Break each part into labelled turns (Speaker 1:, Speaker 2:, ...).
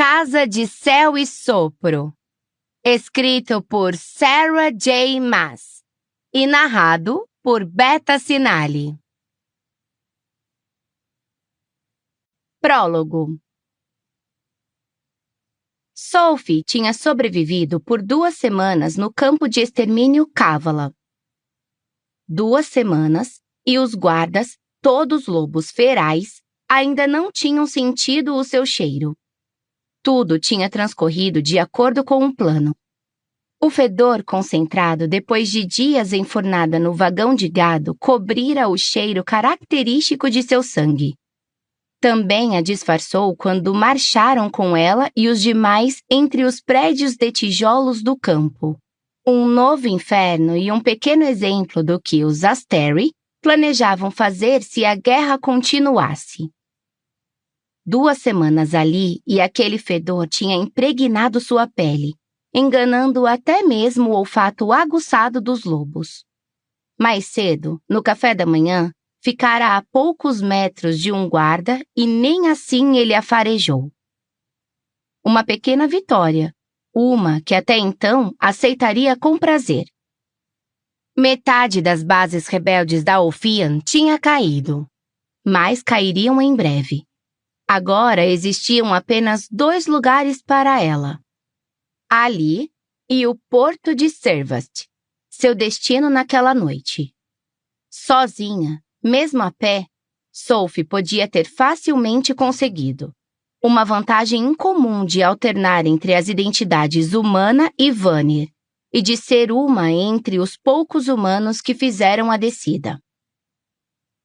Speaker 1: Casa de Céu e Sopro, escrito por Sarah J. Maas e narrado por Beta Sinali. Prólogo. Sophie tinha sobrevivido por 2 semanas no campo de extermínio Kavala. 2 semanas e os guardas, todos lobos ferais, ainda não tinham sentido o seu cheiro. Tudo tinha transcorrido de acordo com um plano. O fedor concentrado depois de dias enfornada no vagão de gado cobrira o cheiro característico de seu sangue. Também a disfarçou quando marcharam com ela e os demais entre os prédios de tijolos do campo. Um novo inferno e um pequeno exemplo do que os Asteri planejavam fazer se a guerra continuasse. 2 semanas ali e aquele fedor tinha impregnado sua pele, enganando até mesmo o olfato aguçado dos lobos. Mais cedo, no café da manhã, ficara a poucos metros de um guarda e nem assim ele a farejou. Uma pequena vitória, uma que até então aceitaria com prazer. Metade das bases rebeldes da Ophian tinha caído, mas cairiam em breve. Agora existiam apenas 2 lugares para ela. Ali e o porto de Servast, seu destino naquela noite. Sozinha, mesmo a pé, Sophie podia ter facilmente conseguido. Uma vantagem incomum de alternar entre as identidades humana e Vanir, e de ser uma entre os poucos humanos que fizeram a descida.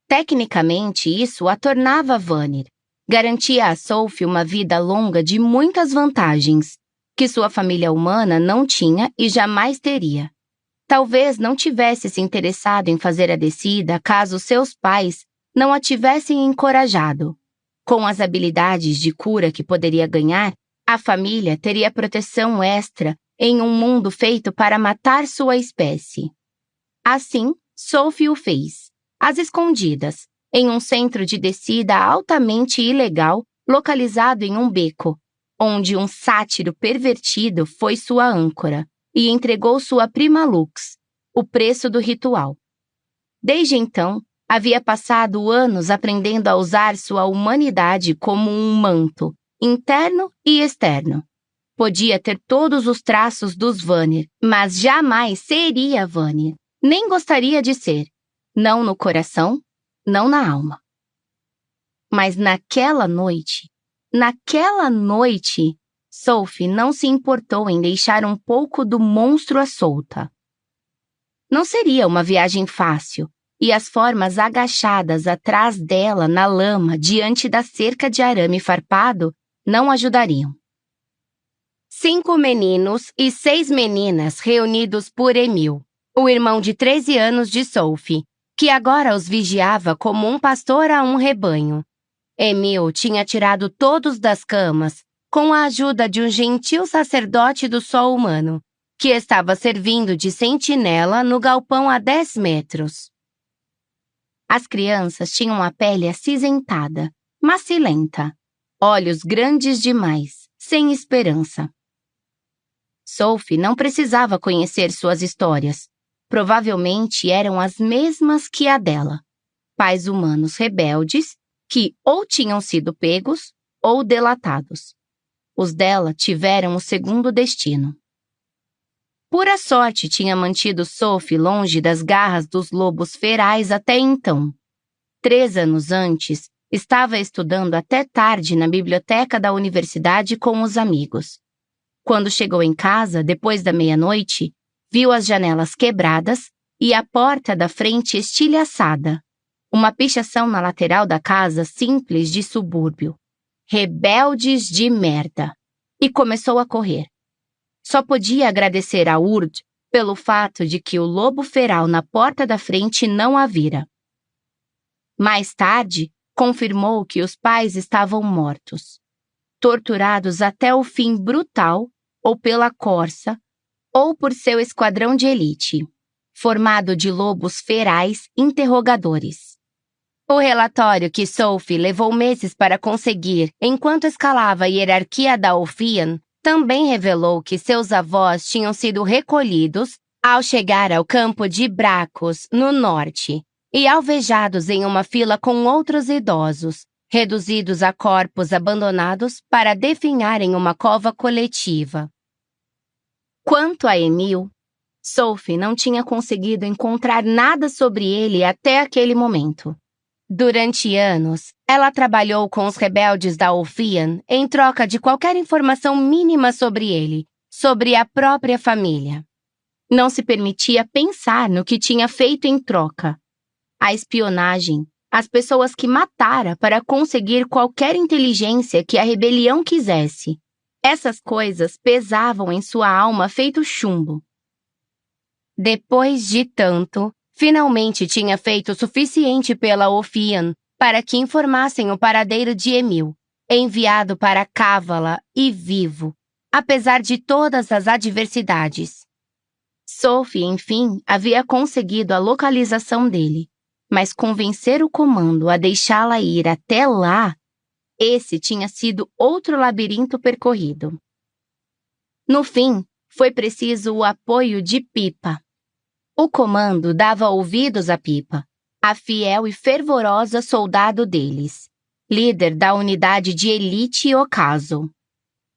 Speaker 1: Tecnicamente, isso a tornava Vanir. Garantia a Sophie uma vida longa de muitas vantagens, que sua família humana não tinha e jamais teria. Talvez não tivesse se interessado em fazer a descida caso seus pais não a tivessem encorajado. Com as habilidades de cura que poderia ganhar, a família teria proteção extra em um mundo feito para matar sua espécie. Assim, Sophie o fez, às escondidas, em um centro de descida altamente ilegal localizado em um beco, onde um sátiro pervertido foi sua âncora e entregou sua prima Lux, o preço do ritual. Desde então, havia passado anos aprendendo a usar sua humanidade como um manto, interno e externo. Podia ter todos os traços dos Vanir, mas jamais seria Vanir. Nem gostaria de ser. Não no coração, não na alma. Mas naquela noite, Sophie não se importou em deixar um pouco do monstro à solta. Não seria uma viagem fácil, e as formas agachadas atrás dela na lama diante da cerca de arame farpado não ajudariam. 5 meninos e 6 meninas reunidos por Emil, o irmão de 13 anos de Sophie, que agora os vigiava como um pastor a um rebanho. Emil tinha tirado todos das camas com a ajuda de um gentil sacerdote do sol humano, que estava servindo de sentinela no galpão a 10 metros. As crianças tinham a pele acinzentada, macilenta, olhos grandes demais, sem esperança. Sophie não precisava conhecer suas histórias. Provavelmente eram as mesmas que a dela. Pais humanos rebeldes que ou tinham sido pegos ou delatados. Os dela tiveram o segundo destino. Pura sorte tinha mantido Sophie longe das garras dos lobos ferais até então. 3 anos antes, estava estudando até tarde na biblioteca da universidade com os amigos. Quando chegou em casa, depois da meia-noite, viu as janelas quebradas e a porta da frente estilhaçada. Uma pichação na lateral da casa simples de subúrbio. Rebeldes de merda. E começou a correr. Só podia agradecer a Urd pelo fato de que o lobo feral na porta da frente não a vira. Mais tarde, confirmou que os pais estavam mortos. Torturados até o fim brutal, ou pela corça, ou por seu esquadrão de elite, formado de lobos ferais interrogadores. O relatório que Sophie levou meses para conseguir enquanto escalava a hierarquia da Ophian também revelou que seus avós tinham sido recolhidos ao chegar ao campo de Bracos, no norte, e alvejados em uma fila com outros idosos, reduzidos a corpos abandonados para definhar em uma cova coletiva. Quanto a Emil, Sophie não tinha conseguido encontrar nada sobre ele até aquele momento. Durante anos, ela trabalhou com os rebeldes da Ophian em troca de qualquer informação mínima sobre ele, sobre a própria família. Não se permitia pensar no que tinha feito em troca. A espionagem, as pessoas que matara para conseguir qualquer inteligência que a rebelião quisesse. Essas coisas pesavam em sua alma feito chumbo. Depois de tanto, finalmente tinha feito o suficiente pela Ophian para que informassem o paradeiro de Emil, enviado para Cávala e vivo, apesar de todas as adversidades. Sophie, enfim, havia conseguido a localização dele, mas convencer o comando a deixá-la ir até lá, esse tinha sido outro labirinto percorrido. No fim, foi preciso o apoio de Pipa. O comando dava ouvidos a Pipa, a fiel e fervorosa soldado deles, líder da unidade de elite Ocaso.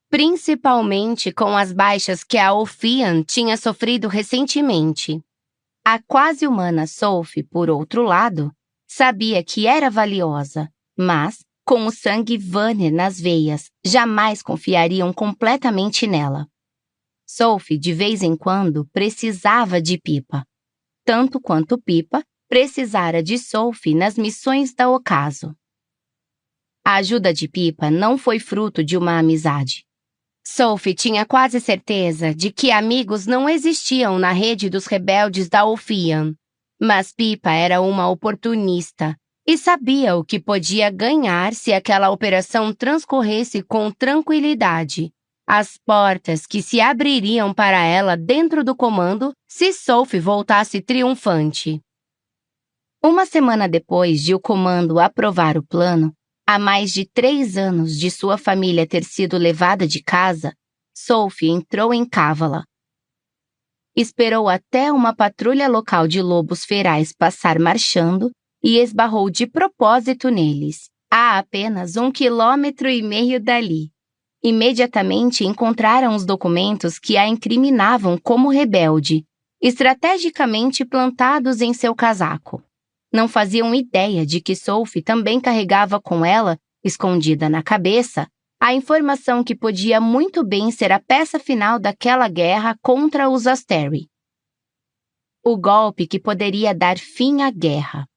Speaker 1: Principalmente com as baixas que a Ophian tinha sofrido recentemente. A quase humana Sophie, por outro lado, sabia que era valiosa, mas, com o sangue Vanner nas veias, jamais confiariam completamente nela. Sophie, de vez em quando, precisava de Pipa, tanto quanto Pipa precisara de Sophie nas missões da Ocaso. A ajuda de Pipa não foi fruto de uma amizade. Sophie tinha quase certeza de que amigos não existiam na rede dos rebeldes da Ophian, mas Pipa era uma oportunista e sabia o que podia ganhar se aquela operação transcorresse com tranquilidade. As portas que se abririam para ela dentro do comando se Sophie voltasse triunfante. Uma semana depois de o comando aprovar o plano, há mais de 3 anos de sua família ter sido levada de casa, Sophie entrou em Cávala. Esperou até uma patrulha local de lobos ferais passar marchando e esbarrou de propósito neles, a apenas 1,5 quilômetros dali. Imediatamente encontraram os documentos que a incriminavam como rebelde, estrategicamente plantados em seu casaco. Não faziam ideia de que Sophie também carregava com ela, escondida na cabeça, a informação que podia muito bem ser a peça final daquela guerra contra os Asteri. O golpe que poderia dar fim à guerra.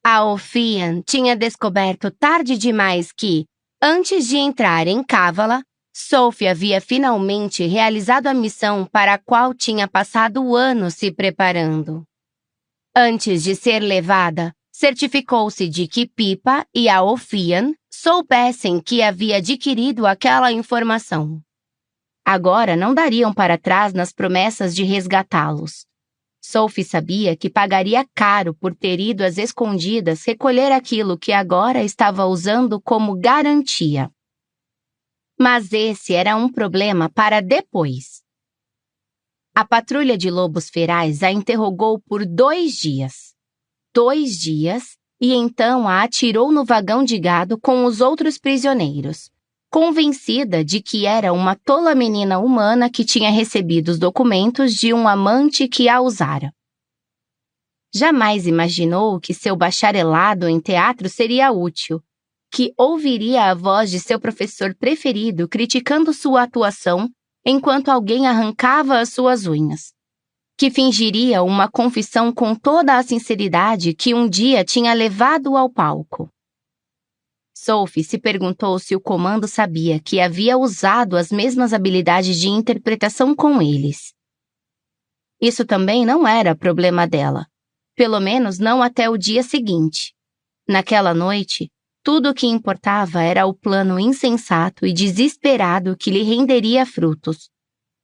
Speaker 1: A Ophian tinha descoberto tarde demais que, antes de entrar em Cávala, Sophie havia finalmente realizado a missão para a qual tinha passado anos se preparando. Antes de ser levada, certificou-se de que Pipa e a Ophian soubessem que havia adquirido aquela informação. Agora não dariam para trás nas promessas de resgatá-los. Sophie sabia que pagaria caro por ter ido às escondidas recolher aquilo que agora estava usando como garantia. Mas esse era um problema para depois. A patrulha de lobos ferais a interrogou por 2 dias. 2 dias, e então a atirou no vagão de gado com os outros prisioneiros, convencida de que era uma tola menina humana que tinha recebido os documentos de um amante que a usara. Jamais imaginou que seu bacharelado em teatro seria útil, que ouviria a voz de seu professor preferido criticando sua atuação enquanto alguém arrancava as suas unhas, que fingiria uma confissão com toda a sinceridade que um dia tinha levado ao palco. Sophie se perguntou se o comando sabia que havia usado as mesmas habilidades de interpretação com eles. Isso também não era problema dela, pelo menos não até o dia seguinte. Naquela noite, tudo o que importava era o plano insensato e desesperado que lhe renderia frutos.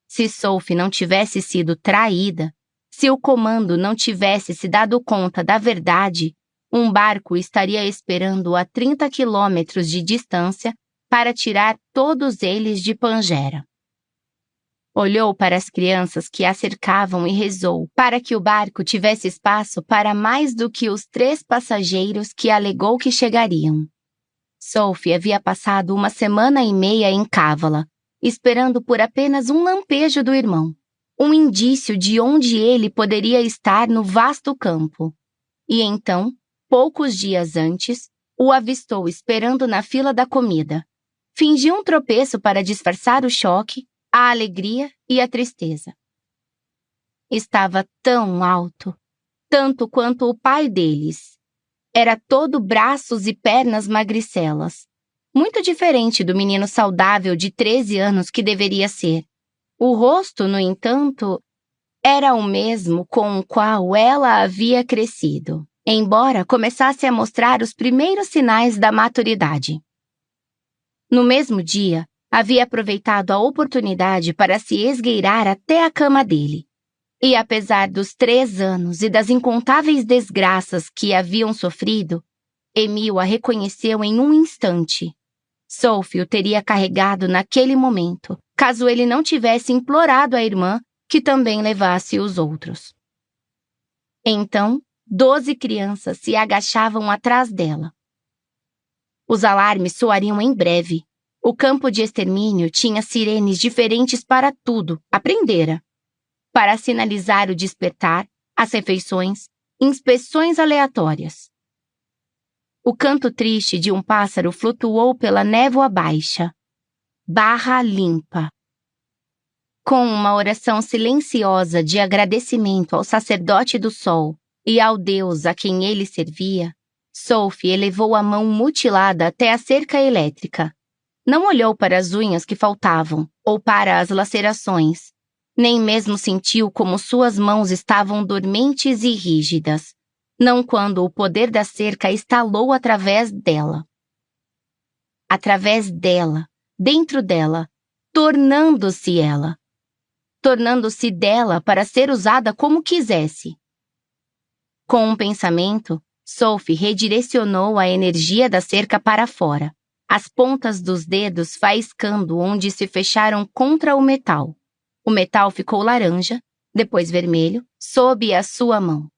Speaker 1: Se Sophie não tivesse sido traída, se o comando não tivesse se dado conta da verdade, Um barco estaria esperando a 30 quilômetros de distância para tirar todos eles de Pangera. Olhou para as crianças que a cercavam e rezou para que o barco tivesse espaço para mais do que os 3 passageiros que alegou que chegariam. Sophie havia passado 1,5 semanas em Kavala, esperando por apenas um lampejo do irmão, um indício de onde ele poderia estar no vasto campo. E então, poucos dias antes, o avistou esperando na fila da comida. Fingiu um tropeço para disfarçar o choque, a alegria e a tristeza. Estava tão alto, tanto quanto o pai deles. Era todo braços e pernas magricelas, muito diferente do menino saudável de 13 anos que deveria ser. O rosto, no entanto, era o mesmo com o qual ela havia crescido, embora começasse a mostrar os primeiros sinais da maturidade. No mesmo dia, havia aproveitado a oportunidade para se esgueirar até a cama dele. E apesar dos 3 anos e das incontáveis desgraças que haviam sofrido, Emil a reconheceu em um instante. Sophie o teria carregado naquele momento, caso ele não tivesse implorado à irmã que também levasse os outros. Então, 12 crianças se agachavam atrás dela. Os alarmes soariam em breve. O campo de extermínio tinha sirenes diferentes para tudo, aprendera. Para sinalizar o despertar, as refeições, inspeções aleatórias. O canto triste de um pássaro flutuou pela névoa baixa. Barra limpa. Com uma oração silenciosa de agradecimento ao sacerdote do sol e ao Deus a quem ele servia, Sophie elevou a mão mutilada até a cerca elétrica. Não olhou para as unhas que faltavam ou para as lacerações, nem mesmo sentiu como suas mãos estavam dormentes e rígidas, não quando o poder da cerca estalou através dela. Através dela, dentro dela, tornando-se ela. Tornando-se dela para ser usada como quisesse. Com um pensamento, Sophie redirecionou a energia da cerca para fora, as pontas dos dedos faiscando onde se fecharam contra o metal. O metal ficou laranja, depois vermelho, sob a sua mão.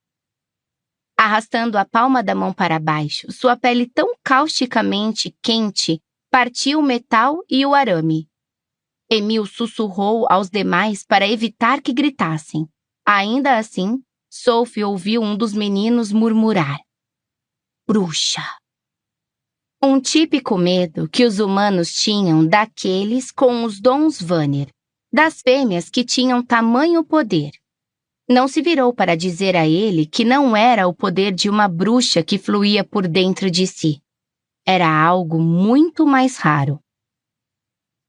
Speaker 1: Arrastando a palma da mão para baixo, sua pele tão causticamente quente partiu o metal e o arame. Emil sussurrou aos demais para evitar que gritassem. Ainda assim, Sophie ouviu um dos meninos murmurar: "Bruxa!" Um típico medo que os humanos tinham daqueles com os dons Vanir, das fêmeas que tinham tamanho poder. Não se virou para dizer a ele que não era o poder de uma bruxa que fluía por dentro de si. Era algo muito mais raro.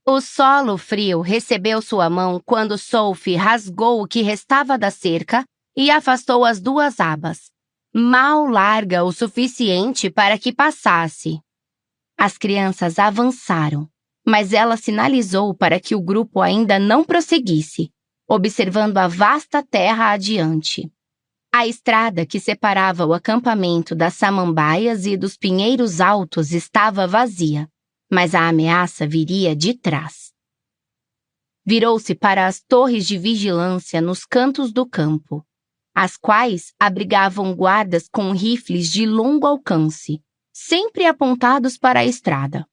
Speaker 1: O solo frio recebeu sua mão quando Sophie rasgou o que restava da cerca e afastou as 2 abas, mal larga o suficiente para que passasse. As crianças avançaram, mas ela sinalizou para que o grupo ainda não prosseguisse, observando a vasta terra adiante. A estrada que separava o acampamento das samambaias e dos pinheiros altos estava vazia, mas a ameaça viria de trás. Virou-se para as torres de vigilância nos cantos do campo, as quais abrigavam guardas com rifles de longo alcance, sempre apontados para a estrada.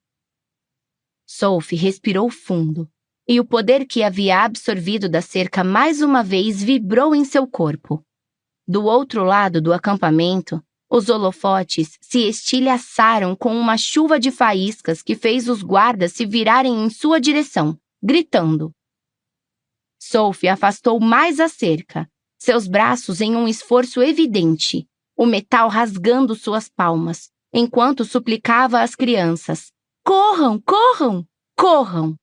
Speaker 1: Sophie respirou fundo, e o poder que havia absorvido da cerca mais uma vez vibrou em seu corpo. Do outro lado do acampamento, os holofotes se estilhaçaram com uma chuva de faíscas que fez os guardas se virarem em sua direção, gritando. Sophie afastou mais a cerca, seus braços em um esforço evidente, o metal rasgando suas palmas, enquanto suplicava às crianças: "Corram, corram, corram!"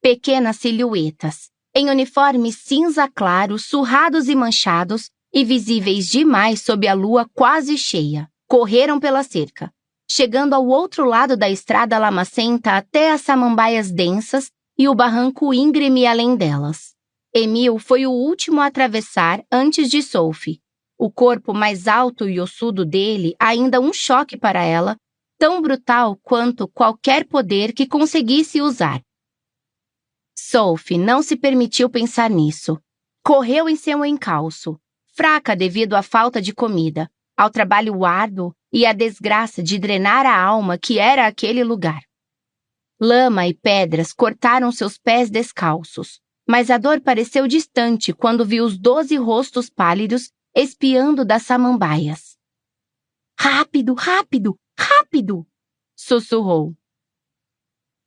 Speaker 1: Pequenas silhuetas, em uniformes cinza claro, surrados e manchados, e visíveis demais sob a lua quase cheia, correram pela cerca, chegando ao outro lado da estrada lamacenta até as samambaias densas e o barranco íngreme além delas. Emil foi o último a atravessar antes de Sophie, O corpo mais alto e ossudo dele ainda um choque para ela, tão brutal quanto qualquer poder que conseguisse usar. Sophie não se permitiu pensar nisso. Correu em seu encalço, fraca devido à falta de comida, ao trabalho árduo e à desgraça de drenar a alma que era aquele lugar. Lama e pedras cortaram seus pés descalços, mas a dor pareceu distante quando viu os 12 rostos pálidos espiando das samambaias. Rápido, rápido, rápido! Sussurrou.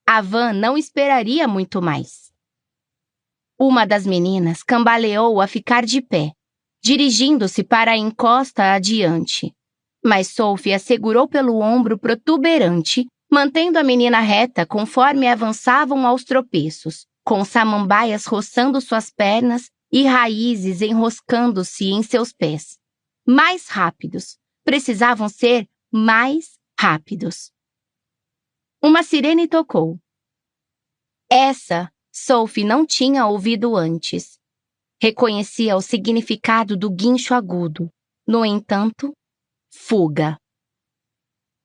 Speaker 1: A van não esperaria muito mais. Uma das meninas cambaleou a ficar de pé, dirigindo-se para a encosta adiante. Mas Sophie a segurou pelo ombro protuberante, mantendo a menina reta conforme avançavam aos tropeços, com samambaias roçando suas pernas e raízes enroscando-se em seus pés. Mais rápidos. Precisavam ser mais rápidos. Uma sirene tocou. Essa, Sophie não tinha ouvido antes. Reconhecia o significado do guincho agudo. No entanto, fuga.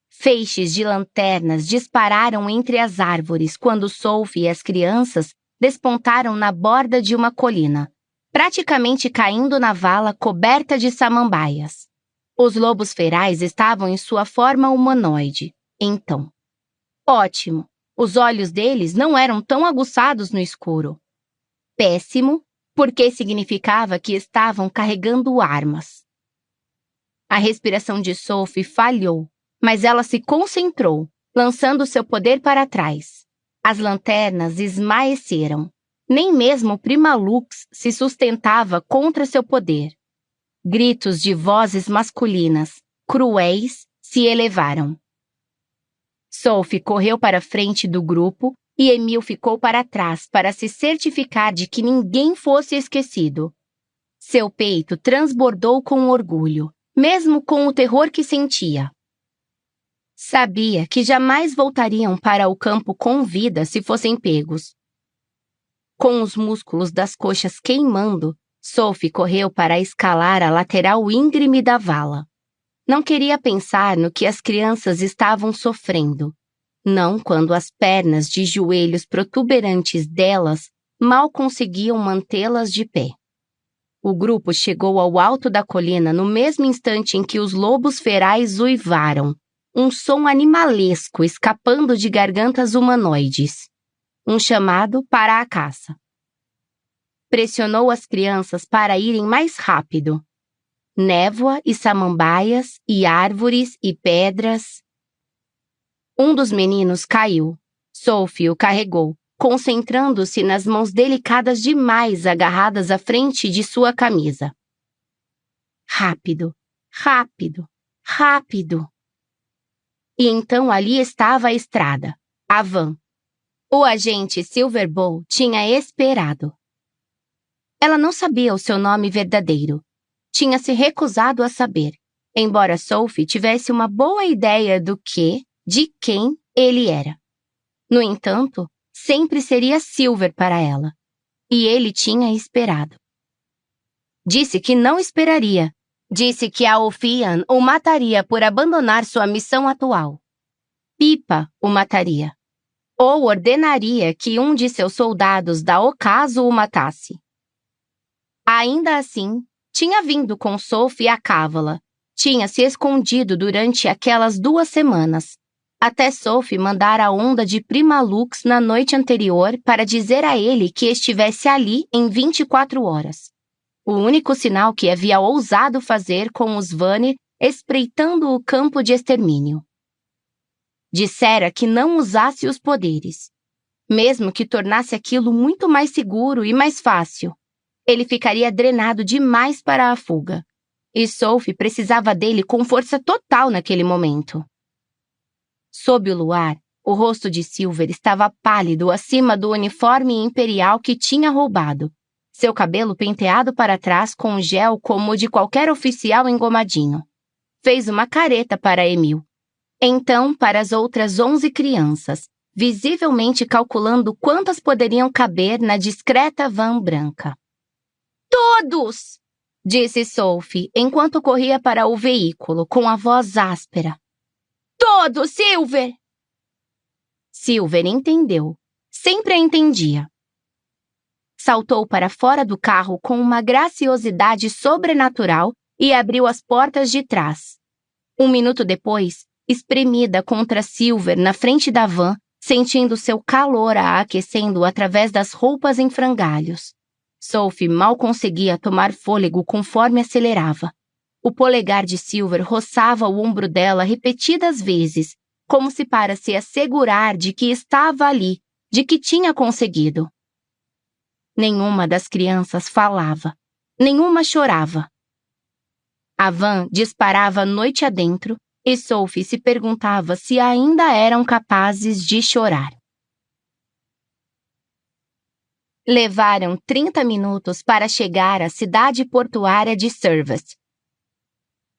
Speaker 1: Feixes de lanternas dispararam entre as árvores quando Sophie e as crianças despontaram na borda de uma colina, praticamente caindo na vala coberta de samambaias. Os lobos ferais estavam em sua forma humanoide, então. Ótimo! Os olhos deles não eram tão aguçados no escuro. Péssimo, porque significava que estavam carregando armas. A respiração de Sophie falhou, mas ela se concentrou, lançando seu poder para trás. As lanternas esmaeceram. Nem mesmo Prima Lux se sustentava contra seu poder. Gritos de vozes masculinas, cruéis, se elevaram. Sophie correu para a frente do grupo e Emil ficou para trás para se certificar de que ninguém fosse esquecido. Seu peito transbordou com orgulho, mesmo com o terror que sentia. Sabia que jamais voltariam para o campo com vida se fossem pegos. Com os músculos das coxas queimando, Sophie correu para escalar a lateral íngreme da vala. Não queria pensar no que as crianças estavam sofrendo. Não quando as pernas de joelhos protuberantes delas mal conseguiam mantê-las de pé. O grupo chegou ao alto da colina no mesmo instante em que os lobos ferais uivaram, um som animalesco escapando de gargantas humanoides. Um chamado para a caça. Pressionou as crianças para irem mais rápido. Névoa e samambaias, e árvores e pedras. Um dos meninos caiu. Sophie o carregou, concentrando-se nas mãos delicadas demais agarradas à frente de sua camisa. Rápido, rápido, rápido. E então ali estava a estrada, a van. O agente Silverbow tinha esperado. Ela não sabia o seu nome verdadeiro. Tinha se recusado a saber, embora Sophie tivesse uma boa ideia de quem ele era. No entanto, sempre seria Silver para ela. E ele tinha esperado. Disse que não esperaria. Disse que a Ophian o mataria por abandonar sua missão atual. Pipa o mataria. Ou ordenaria que um de seus soldados da ocaso o matasse. Ainda assim, tinha vindo com Sophie à cávala. Tinha se escondido durante aquelas 2 semanas, até Sophie mandar a onda de Prima Lux na noite anterior para dizer a ele que estivesse ali em 24 horas. O único sinal que havia ousado fazer com os Vanir espreitando o campo de extermínio. Dissera que não usasse os poderes, mesmo que tornasse aquilo muito mais seguro e mais fácil. Ele ficaria drenado demais para a fuga, e Sophie precisava dele com força total naquele momento. Sob o luar, o rosto de Silver estava pálido acima do uniforme imperial que tinha roubado, seu cabelo penteado para trás com gel como o de qualquer oficial engomadinho. Fez uma careta para Emil. Então para as outras 11 crianças, visivelmente calculando quantas poderiam caber na discreta van branca. Todos! disse Sophie, enquanto corria para o veículo, com a voz áspera. Todo, Silver! Silver entendeu. Sempre a entendia. Saltou para fora do carro com uma graciosidade sobrenatural e abriu as portas de trás. Um minuto depois, espremida contra Silver na frente da van, sentindo seu calor a aquecendo através das roupas em frangalhos. Sophie mal conseguia tomar fôlego conforme acelerava. O polegar de Silver roçava o ombro dela repetidas vezes, como se para se assegurar de que estava ali, de que tinha conseguido. Nenhuma das crianças falava. Nenhuma chorava. A van disparava noite adentro e Sophie se perguntava se ainda eram capazes de chorar. Levaram 30 minutos para chegar à cidade portuária de Servest.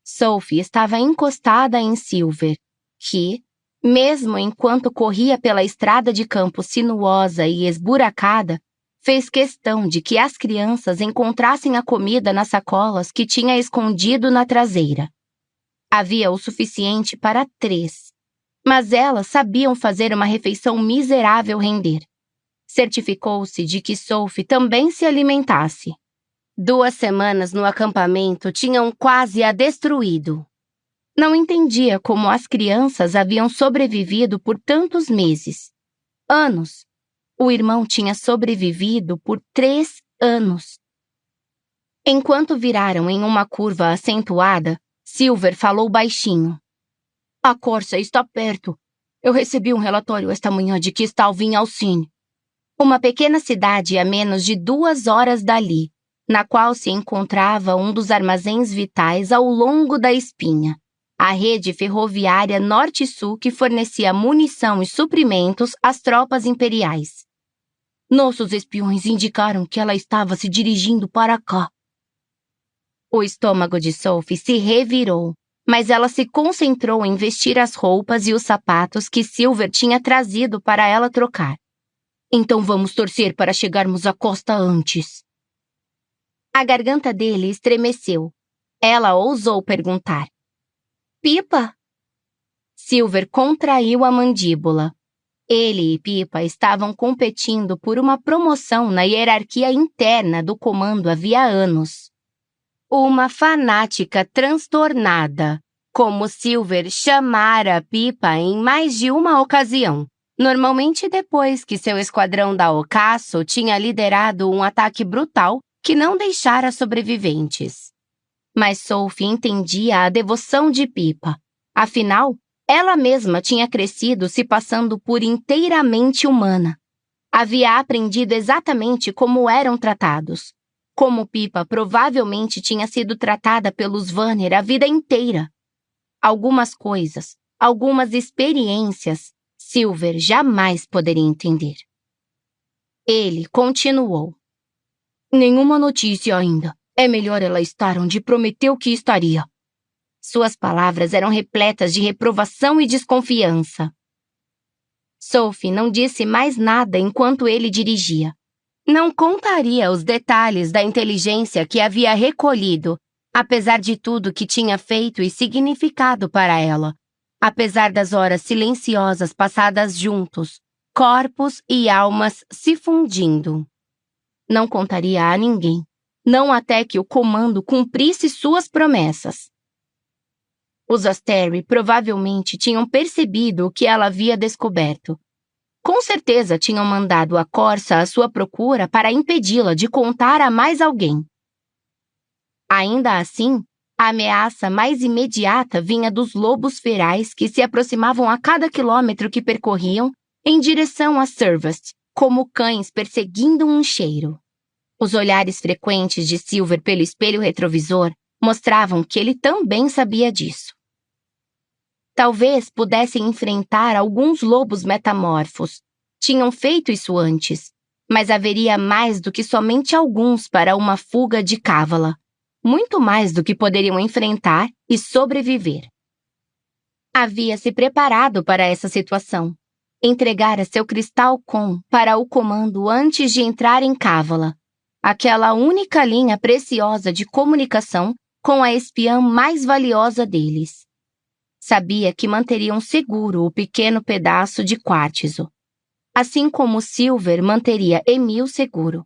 Speaker 1: Sophie estava encostada em Silver, que, mesmo enquanto corria pela estrada de campo sinuosa e esburacada, fez questão de que as crianças encontrassem a comida nas sacolas que tinha escondido na traseira. Havia o suficiente para 3, mas elas sabiam fazer uma refeição miserável render. Certificou-se de que Sophie também se alimentasse. 2 semanas no acampamento tinham quase a destruído. Não entendia como as crianças haviam sobrevivido por tantos meses. Anos. O irmão tinha sobrevivido por 3 anos. Enquanto viraram em uma curva acentuada, Silver falou baixinho. A Corsa está perto. Eu recebi um relatório esta manhã de que está em Alcine. Uma pequena cidade a menos de 2 horas dali, na qual se encontrava um dos armazéns vitais ao longo da Espinha, a rede ferroviária norte-sul que fornecia munição e suprimentos às tropas imperiais. Nossos espiões indicaram que ela estava se dirigindo para cá. O estômago de Sophie se revirou, mas ela se concentrou em vestir as roupas e os sapatos que Silver tinha trazido para ela trocar. Então vamos torcer para chegarmos à costa antes. A garganta dele estremeceu. Ela ousou perguntar. Pipa? Silver contraiu a mandíbula. Ele e Pipa estavam competindo por uma promoção na hierarquia interna do comando havia anos. Uma fanática transtornada, como Silver chamara Pipa em mais de uma ocasião, normalmente depois que seu esquadrão da Ocasso tinha liderado um ataque brutal que não deixara sobreviventes. Mas Sophie entendia a devoção de Pipa. Afinal, ela mesma tinha crescido se passando por inteiramente humana. Havia aprendido exatamente como eram tratados. Como Pipa provavelmente tinha sido tratada pelos Vanner a vida inteira. Algumas coisas, algumas experiências, Silver jamais poderia entender. Ele continuou. Nenhuma notícia ainda. É melhor ela estar onde prometeu que estaria. Suas palavras eram repletas de reprovação e desconfiança. Sophie não disse mais nada enquanto ele dirigia. Não contaria os detalhes da inteligência que havia recolhido, apesar de tudo que tinha feito e significado para ela, apesar das horas silenciosas passadas juntos, corpos e almas se fundindo. Não contaria a ninguém, não até que o comando cumprisse suas promessas. Os Asteri provavelmente tinham percebido o que ela havia descoberto. Com certeza tinham mandado a Corsa à sua procura para impedi-la de contar a mais alguém. Ainda assim, a ameaça mais imediata vinha dos lobos ferais que se aproximavam a cada quilômetro que percorriam em direção a Servest, como cães perseguindo um cheiro. Os olhares frequentes de Silver pelo espelho retrovisor mostravam que ele também sabia disso. Talvez pudessem enfrentar alguns lobos metamorfos. Tinham feito isso antes, mas haveria mais do que somente alguns para uma fuga de Cávala. Muito mais do que poderiam enfrentar e sobreviver. Havia se preparado para essa situação. Entregara seu cristal com para o comando antes de entrar em Cávala. aquela única linha preciosa de comunicação com a espiã mais valiosa deles. Sabia que manteriam seguro o pequeno pedaço de quartzo, assim como Silver manteria Emil seguro.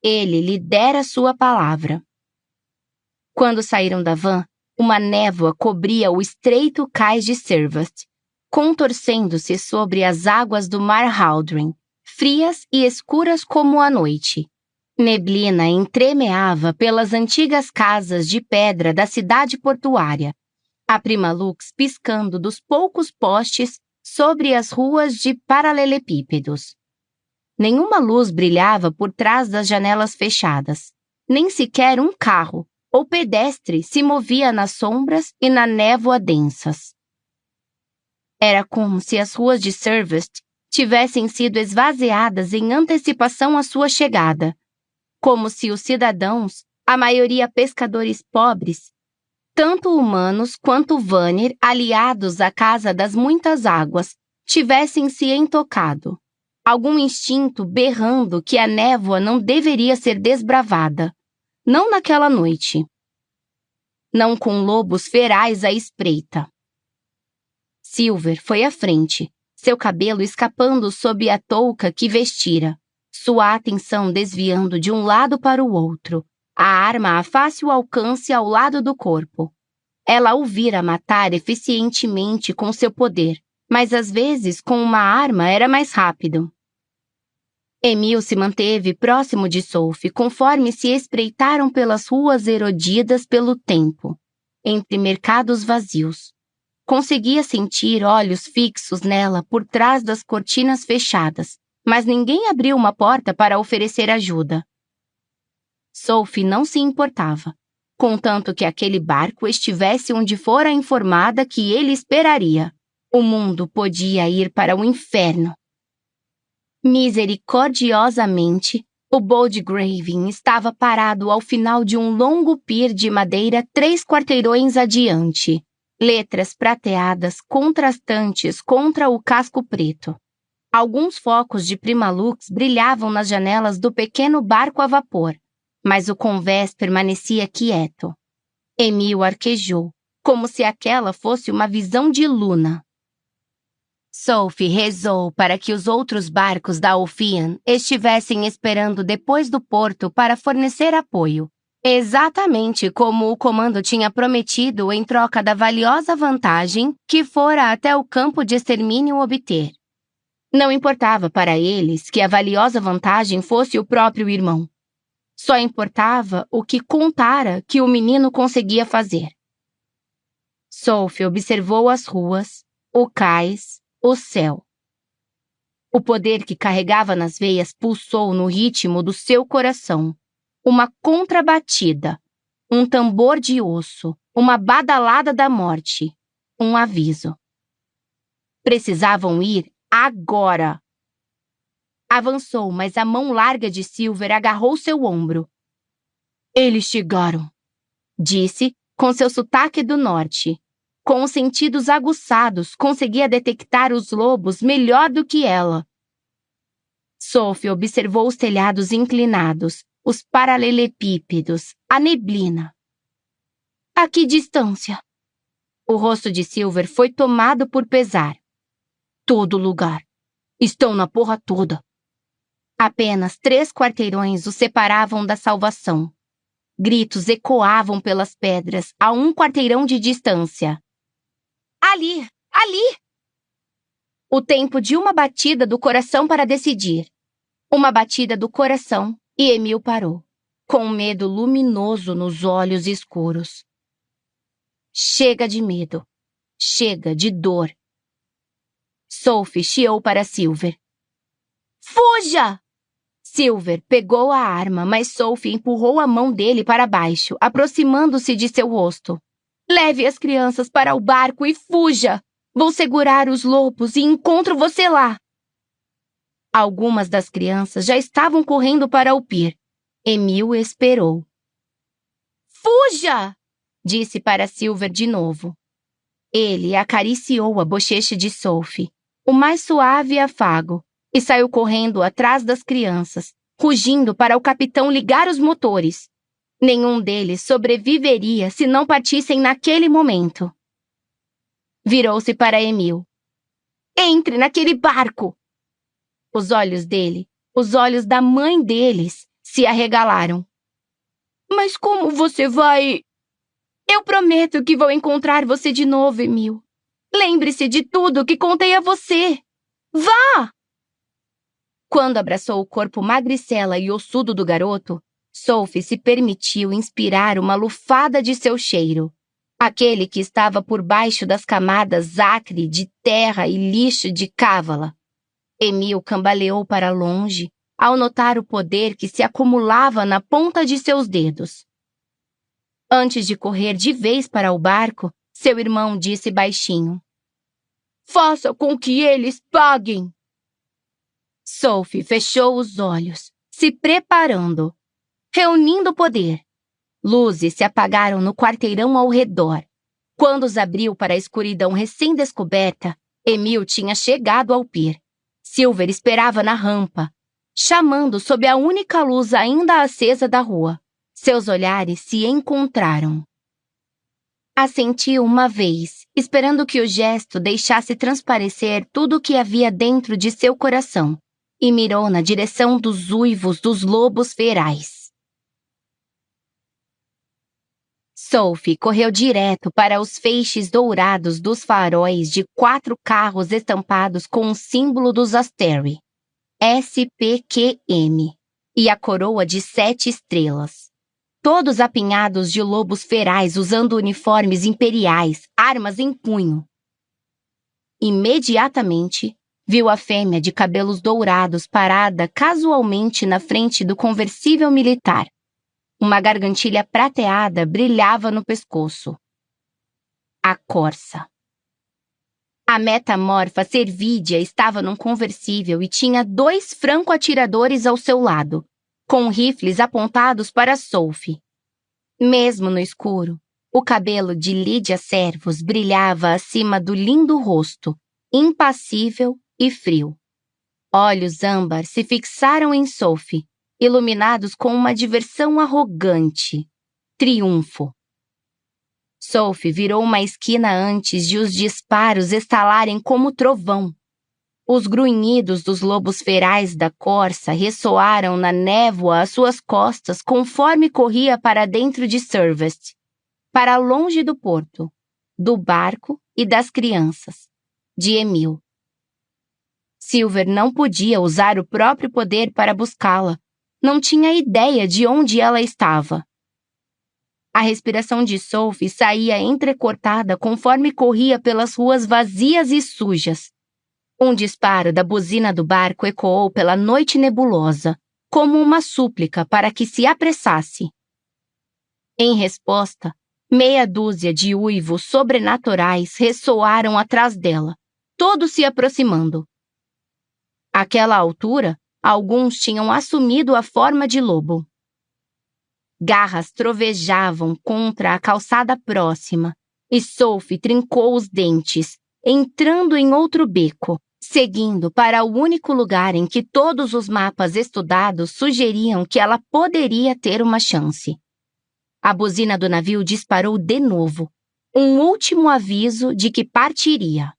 Speaker 1: Ele lhe dera sua palavra. Quando saíram da van, uma névoa cobria o estreito cais de Servast, contorcendo-se sobre as águas do mar Haldren, frias e escuras como a noite. Neblina entremeava pelas antigas casas de pedra da cidade portuária, a Primalux piscando dos poucos postes sobre as ruas de paralelepípedos. Nenhuma luz brilhava por trás das janelas fechadas. Nem sequer um carro ou pedestre se movia nas sombras e na névoa densas. Era como se as ruas de Servast tivessem sido esvaziadas em antecipação à sua chegada, como se os cidadãos, a maioria pescadores pobres, tanto humanos quanto Vanir, aliados à Casa das Muitas Águas, tivessem se entocado. Algum instinto berrando que a névoa não deveria ser desbravada. Não naquela noite. Não com lobos ferais à espreita. Silver foi à frente, seu cabelo escapando sob a touca que vestira, sua atenção desviando de um lado para o outro, a arma a fácil alcance ao lado do corpo. Ela o vira matar eficientemente com seu poder, mas às vezes com uma arma era mais rápido. Emil se manteve próximo de Sophie conforme se espreitaram pelas ruas erodidas pelo tempo, entre mercados vazios. Conseguia sentir olhos fixos nela por trás das cortinas fechadas, mas ninguém abriu uma porta para oferecer ajuda. Sophie não se importava, contanto que aquele barco estivesse onde fora informada que ele esperaria. O mundo podia ir para o inferno. Misericordiosamente, o Boldgraven estava parado ao final de um longo pier de madeira 3 quarteirões adiante, letras prateadas contrastantes contra o casco preto. Alguns focos de Primalux brilhavam nas janelas do pequeno barco a vapor, mas o convés permanecia quieto. Emil arquejou, como se aquela fosse uma visão de Luna. Sophie rezou para que os outros barcos da Ulfian estivessem esperando depois do porto para fornecer apoio, exatamente como o comando tinha prometido em troca da valiosa vantagem que fora até o campo de extermínio obter. Não importava para eles que a valiosa vantagem fosse o próprio irmão. Só importava o que contara que o menino conseguia fazer. Sophie observou as ruas, o cais, o céu. O poder que carregava nas veias pulsou no ritmo do seu coração. Uma contrabatida, um tambor de osso, uma badalada da morte, um aviso. Precisavam ir agora. Avançou, mas a mão larga de Silver agarrou seu ombro. Eles chegaram, disse, com seu sotaque do norte. Com os sentidos aguçados, conseguia detectar os lobos melhor do que ela. Sophie observou os telhados inclinados, os paralelepípedos, a neblina. A que distância? O rosto de Silver foi tomado por pesar. Todo lugar. Estão na porra toda. Apenas 3 quarteirões os separavam da salvação. Gritos ecoavam pelas pedras a 1 quarteirão de distância. Ali! Ali! O tempo de uma batida do coração para decidir. Uma batida do coração e Emil parou, com um medo luminoso nos olhos escuros. Chega de medo. Chega de dor. Sophie chiou para Silver. Fuja! Silver pegou a arma, mas Sophie empurrou a mão dele para baixo, aproximando-se de seu rosto. Leve as crianças para o barco e fuja! Vou segurar os lobos e encontro você lá! Algumas das crianças já estavam correndo para o pier. Emil esperou. Fuja! Disse para Silver de novo. Ele acariciou a bochecha de Sophie, o mais suave afago, e saiu correndo atrás das crianças, rugindo para o capitão ligar os motores. Nenhum deles sobreviveria se não partissem naquele momento. Virou-se para Emil. Entre naquele barco! Os olhos dele, os olhos da mãe deles, se arregalaram. Mas como você vai... Eu prometo que vou encontrar você de novo, Emil. Lembre-se de tudo que contei a você. Vá! Quando abraçou o corpo magricela e ossudo do garoto, Sophie se permitiu inspirar uma lufada de seu cheiro, aquele que estava por baixo das camadas acre de terra e lixo de cávala. Emil cambaleou para longe ao notar o poder que se acumulava na ponta de seus dedos. Antes de correr de vez para o barco, seu irmão disse baixinho: Faça com que eles paguem! Sophie fechou os olhos, se preparando, reunindo poder. Luzes se apagaram no quarteirão ao redor. Quando os abriu para a escuridão recém-descoberta, Emil tinha chegado ao pier. Silver esperava na rampa, chamando sob a única luz ainda acesa da rua. Seus olhares se encontraram. Assentiu uma vez, esperando que o gesto deixasse transparecer tudo o que havia dentro de seu coração, e mirou na direção dos uivos dos lobos ferais. Sophie correu direto para os feixes dourados dos faróis de 4 carros estampados com o símbolo dos Asteri, SPQM, e a coroa de 7 estrelas. Todos apinhados de lobos ferais usando uniformes imperiais, armas em punho. Imediatamente, viu a fêmea de cabelos dourados parada casualmente na frente do conversível militar. Uma gargantilha prateada brilhava no pescoço. A corça. A metamorfa Servídia estava num conversível e tinha 2 franco-atiradores ao seu lado, com rifles apontados para Sophie. Mesmo no escuro, o cabelo de Lídia Servos brilhava acima do lindo rosto, impassível e frio. Olhos âmbar se fixaram em Sophie, iluminados com uma diversão arrogante. Triunfo. Sophie virou uma esquina antes de os disparos estalarem como trovão. Os grunhidos dos lobos ferais da corça ressoaram na névoa às suas costas conforme corria para dentro de Servest, para longe do porto, do barco e das crianças, de Emil. Silver não podia usar o próprio poder para buscá-la. Não tinha ideia de onde ela estava. A respiração de Sophie saía entrecortada conforme corria pelas ruas vazias e sujas. Um disparo da buzina do barco ecoou pela noite nebulosa, como uma súplica para que se apressasse. Em resposta, meia dúzia de uivos sobrenaturais ressoaram atrás dela, todos se aproximando. Àquela altura, alguns tinham assumido a forma de lobo. Garras trovejavam contra a calçada próxima, e Sophie trincou os dentes, entrando em outro beco, seguindo para o único lugar em que todos os mapas estudados sugeriam que ela poderia ter uma chance. A buzina do navio disparou de novo, um último aviso de que partiria.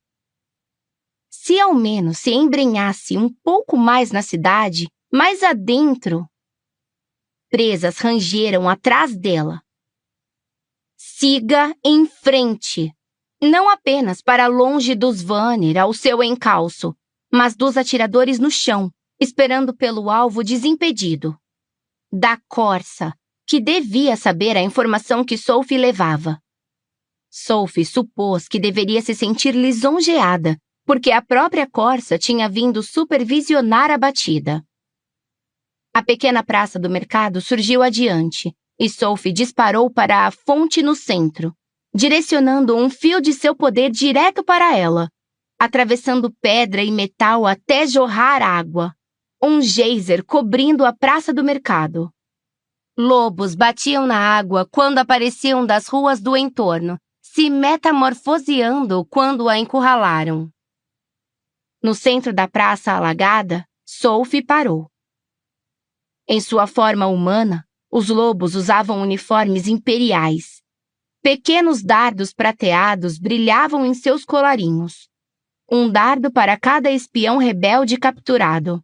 Speaker 1: Se ao menos se embrenhasse um pouco mais na cidade, mais adentro... Presas rangeram atrás dela. Siga em frente, não apenas para longe dos Vanir ao seu encalço, mas dos atiradores no chão, esperando pelo alvo desimpedido. Da corça, que devia saber a informação que Sophie levava. Sophie supôs que deveria se sentir lisonjeada, porque a própria corça tinha vindo supervisionar a batida. A pequena praça do mercado surgiu adiante, e Sophie disparou para a fonte no centro, direcionando um fio de seu poder direto para ela, atravessando pedra e metal até jorrar água, um geyser cobrindo a praça do mercado. Lobos batiam na água quando apareciam das ruas do entorno, se metamorfoseando quando a encurralaram. No centro da praça alagada, Sophie parou. Em sua forma humana, os lobos usavam uniformes imperiais. Pequenos dardos prateados brilhavam em seus colarinhos. Um dardo para cada espião rebelde capturado.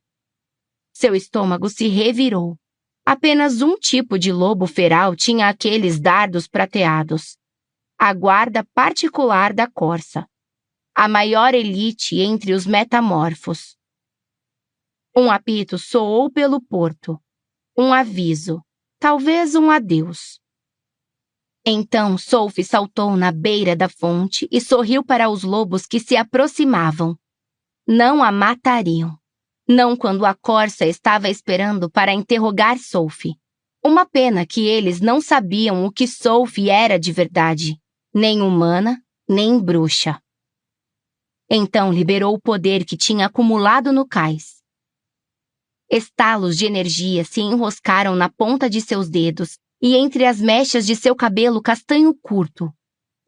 Speaker 1: Seu estômago se revirou. Apenas um tipo de lobo feral tinha aqueles dardos prateados. A guarda particular da corça. A maior elite entre os metamorfos. Um apito soou pelo porto. Um aviso. Talvez um adeus. Então Sophie saltou na beira da fonte e sorriu para os lobos que se aproximavam. Não a matariam. Não quando a corça estava esperando para interrogar Sophie. Uma pena que eles não sabiam o que Sophie era de verdade. Nem humana, nem bruxa. Então liberou o poder que tinha acumulado no cais. Estalos de energia se enroscaram na ponta de seus dedos e entre as mechas de seu cabelo castanho curto.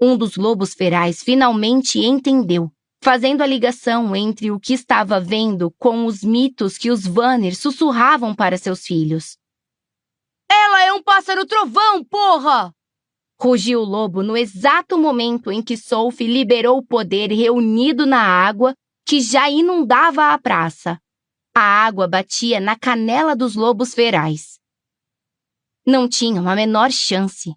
Speaker 1: Um dos lobos ferais finalmente entendeu, fazendo a ligação entre o que estava vendo com os mitos que os Vanir sussurravam para seus filhos. "Ela é um pássaro-trovão, porra!" Rugiu o lobo no exato momento em que Sophie liberou o poder reunido na água que já inundava a praça. A água batia na canela dos lobos ferais. Não tinham a menor chance.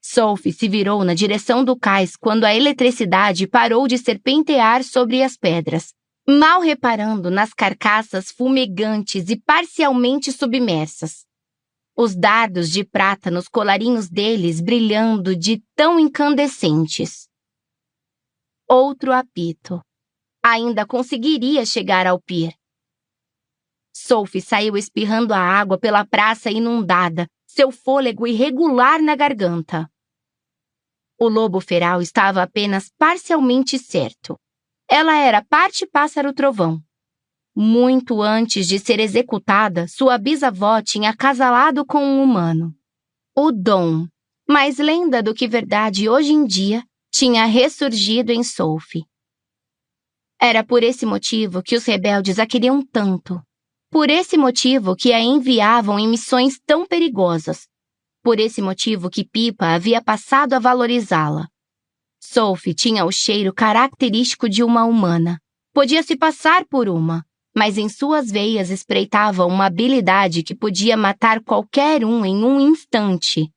Speaker 1: Sophie se virou na direção do cais quando a eletricidade parou de serpentear sobre as pedras, mal reparando nas carcaças fumegantes e parcialmente submersas. Os dardos de prata nos colarinhos deles brilhando de tão incandescentes. Outro apito. Ainda conseguiria chegar ao pier. Sophie saiu espirrando a água pela praça inundada, seu fôlego irregular na garganta. O lobo feral estava apenas parcialmente certo. Ela era parte pássaro-trovão. Muito antes de ser executada, sua bisavó tinha acasalado com um humano. O Dom, mais lenda do que verdade hoje em dia, tinha ressurgido em Sophie. Era por esse motivo que os rebeldes a queriam tanto. Por esse motivo que a enviavam em missões tão perigosas. Por esse motivo que Pipa havia passado a valorizá-la. Sophie tinha o cheiro característico de uma humana. Podia se passar por uma, mas em suas veias espreitava uma habilidade que podia matar qualquer um em um instante.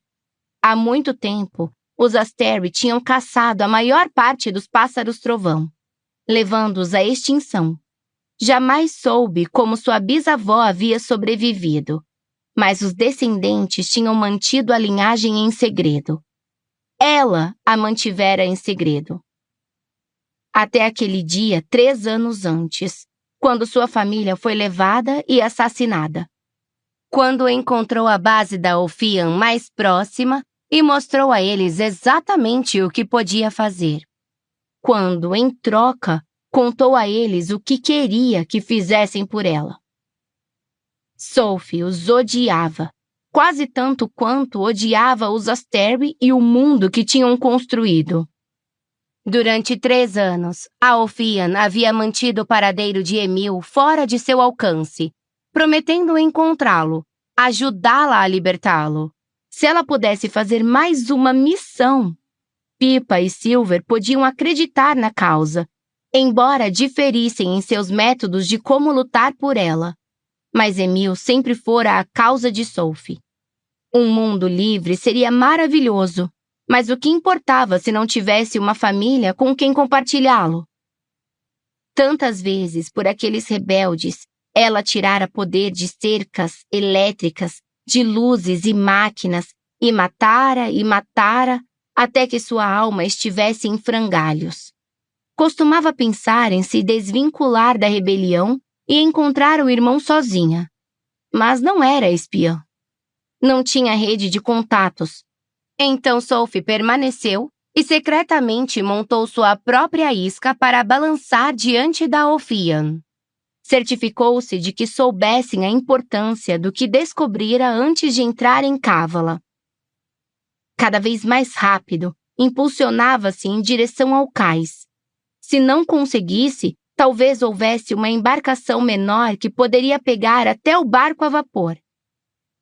Speaker 1: Há muito tempo, os Asteri tinham caçado a maior parte dos pássaros-trovão, levando-os à extinção. Jamais soube como sua bisavó havia sobrevivido, mas os descendentes tinham mantido a linhagem em segredo. Ela a mantivera em segredo. Até aquele dia 3 anos antes, quando sua família foi levada e assassinada. Quando encontrou a base da Ophian mais próxima e mostrou a eles exatamente o que podia fazer. Quando, em troca, contou a eles o que queria que fizessem por ela. Sophie os odiava, quase tanto quanto odiava os Asteri e o mundo que tinham construído. Durante 3 anos, a Ophian havia mantido o paradeiro de Emil fora de seu alcance, prometendo encontrá-lo, ajudá-la a libertá-lo. Se ela pudesse fazer mais uma missão, Pipa e Silver podiam acreditar na causa, embora diferissem em seus métodos de como lutar por ela. Mas Emil sempre fora a causa de Sophie. Um mundo livre seria maravilhoso, mas o que importava se não tivesse uma família com quem compartilhá-lo? Tantas vezes, por aqueles rebeldes, ela tirara poder de cercas elétricas, de luzes e máquinas, e matara, até que sua alma estivesse em frangalhos. Costumava pensar em se desvincular da rebelião e encontrar o irmão sozinha. Mas não era espiã. Não tinha rede de contatos. Então Sophie permaneceu e secretamente montou sua própria isca para balançar diante da Ophian. Certificou-se de que soubessem a importância do que descobrira antes de entrar em Cávala. Cada vez mais rápido, impulsionava-se em direção ao cais. Se não conseguisse, Talvez houvesse uma embarcação menor que poderia pegar até o barco a vapor.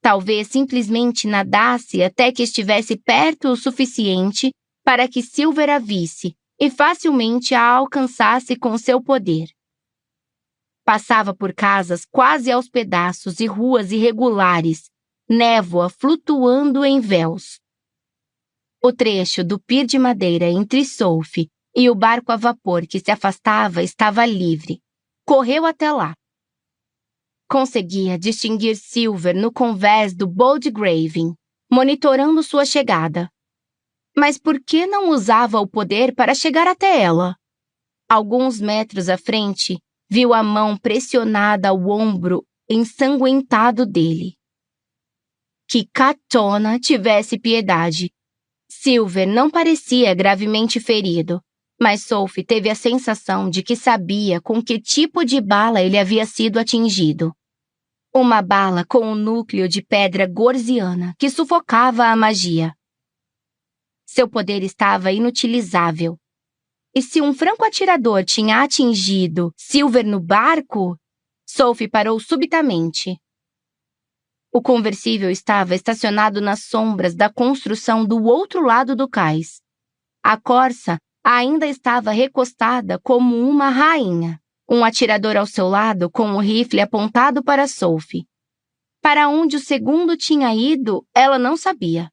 Speaker 1: Talvez simplesmente nadasse até que estivesse perto o suficiente para que Silver a visse e facilmente a alcançasse com seu poder. Passava por casas quase aos pedaços e ruas irregulares, névoa flutuando em véus. O trecho do pier de madeira entre Sophie e o barco a vapor que se afastava estava livre. Correu até lá. Conseguia distinguir Silver no convés do Boldgraven, monitorando sua chegada. Mas por que não usava o poder para chegar até ela? Alguns metros à frente, viu a mão pressionada ao ombro ensanguentado dele. Que Katona tivesse piedade. Silver não parecia gravemente ferido, mas Sophie teve a sensação de que sabia com que tipo de bala ele havia sido atingido. Uma bala com um núcleo de pedra gorziana que sufocava a magia. Seu poder estava inutilizável. E se um franco-atirador tinha atingido Silver no barco, Sophie parou subitamente. O conversível estava estacionado nas sombras da construção do outro lado do cais. A corça ainda estava recostada como uma rainha. Um atirador ao seu lado com o rifle apontado para Sophie. Para onde o segundo tinha ido, ela não sabia.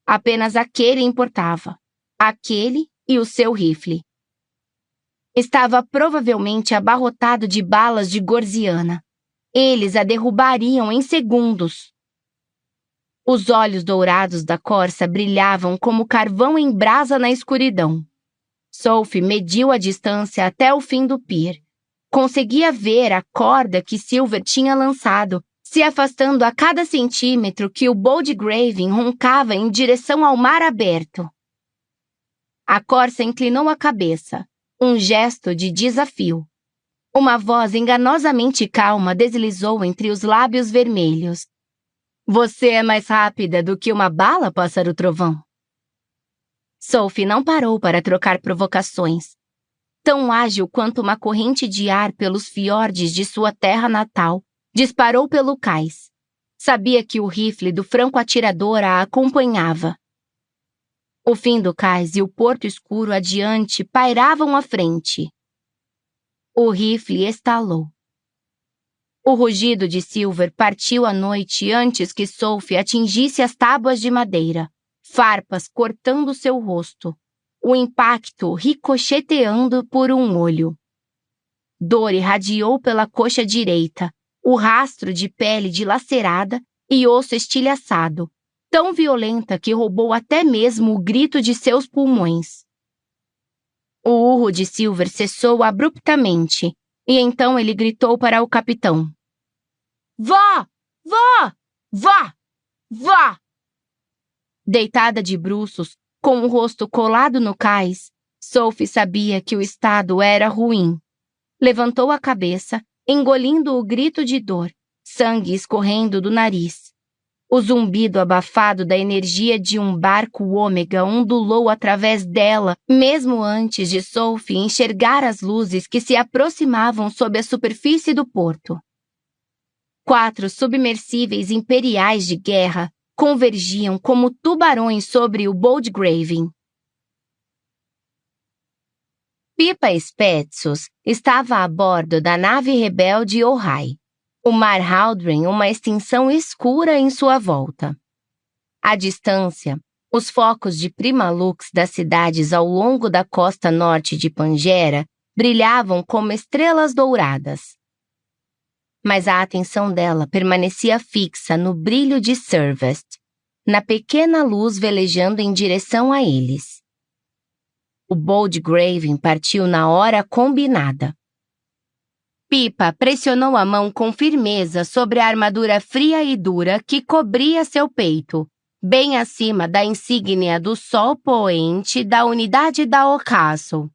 Speaker 1: Apenas aquele importava. Aquele e o seu rifle. Estava provavelmente abarrotado de balas de gorziana. Eles a derrubariam em segundos. Os olhos dourados da corça brilhavam como carvão em brasa na escuridão. Sophie mediu a distância até o fim do pier. Conseguia ver a corda que Silver tinha lançado, se afastando a cada centímetro que o Boldgraven roncava em direção ao mar aberto. A corça inclinou a cabeça, um gesto de desafio. Uma voz enganosamente calma deslizou entre os lábios vermelhos. Você é mais rápida do que uma bala, pássaro trovão? Sophie não parou para trocar provocações. Tão ágil quanto uma corrente de ar pelos fiordes de sua terra natal, disparou pelo cais. Sabia que o rifle do franco-atirador a acompanhava. O fim do cais e o porto escuro adiante pairavam à frente. O rifle estalou. O rugido de Silver partiu à noite antes que Sophie atingisse as tábuas de madeira, farpas cortando seu rosto. O impacto ricocheteando por um olho. Dor irradiou pela coxa direita, o rastro de pele dilacerada e osso estilhaçado, tão violenta que roubou até mesmo o grito de seus pulmões. O urro de Silver cessou abruptamente, e então ele gritou para o capitão. Vá! Vá! Vá! Vá! Deitada de bruços, com o rosto colado no cais, Sophie sabia que o estado era ruim. Levantou a cabeça, engolindo o grito de dor, sangue escorrendo do nariz. O zumbido abafado da energia de um barco ômega ondulou através dela, mesmo antes de Sophie enxergar as luzes que se aproximavam sob a superfície do porto. 4 submersíveis imperiais de guerra convergiam como tubarões sobre o Boldgraven. Pipa Spetsus estava a bordo da nave rebelde Ojai. O mar Haldren uma extensão escura em sua volta. À distância, os focos de Primalux das cidades ao longo da costa norte de Pangera brilhavam como estrelas douradas. Mas a atenção dela permanecia fixa no brilho de Servest, na pequena luz velejando em direção a eles. O Boldgraven partiu na hora combinada. Pipa pressionou a mão com firmeza sobre a armadura fria e dura que cobria seu peito, bem acima da insígnia do sol poente da unidade da Ocaso.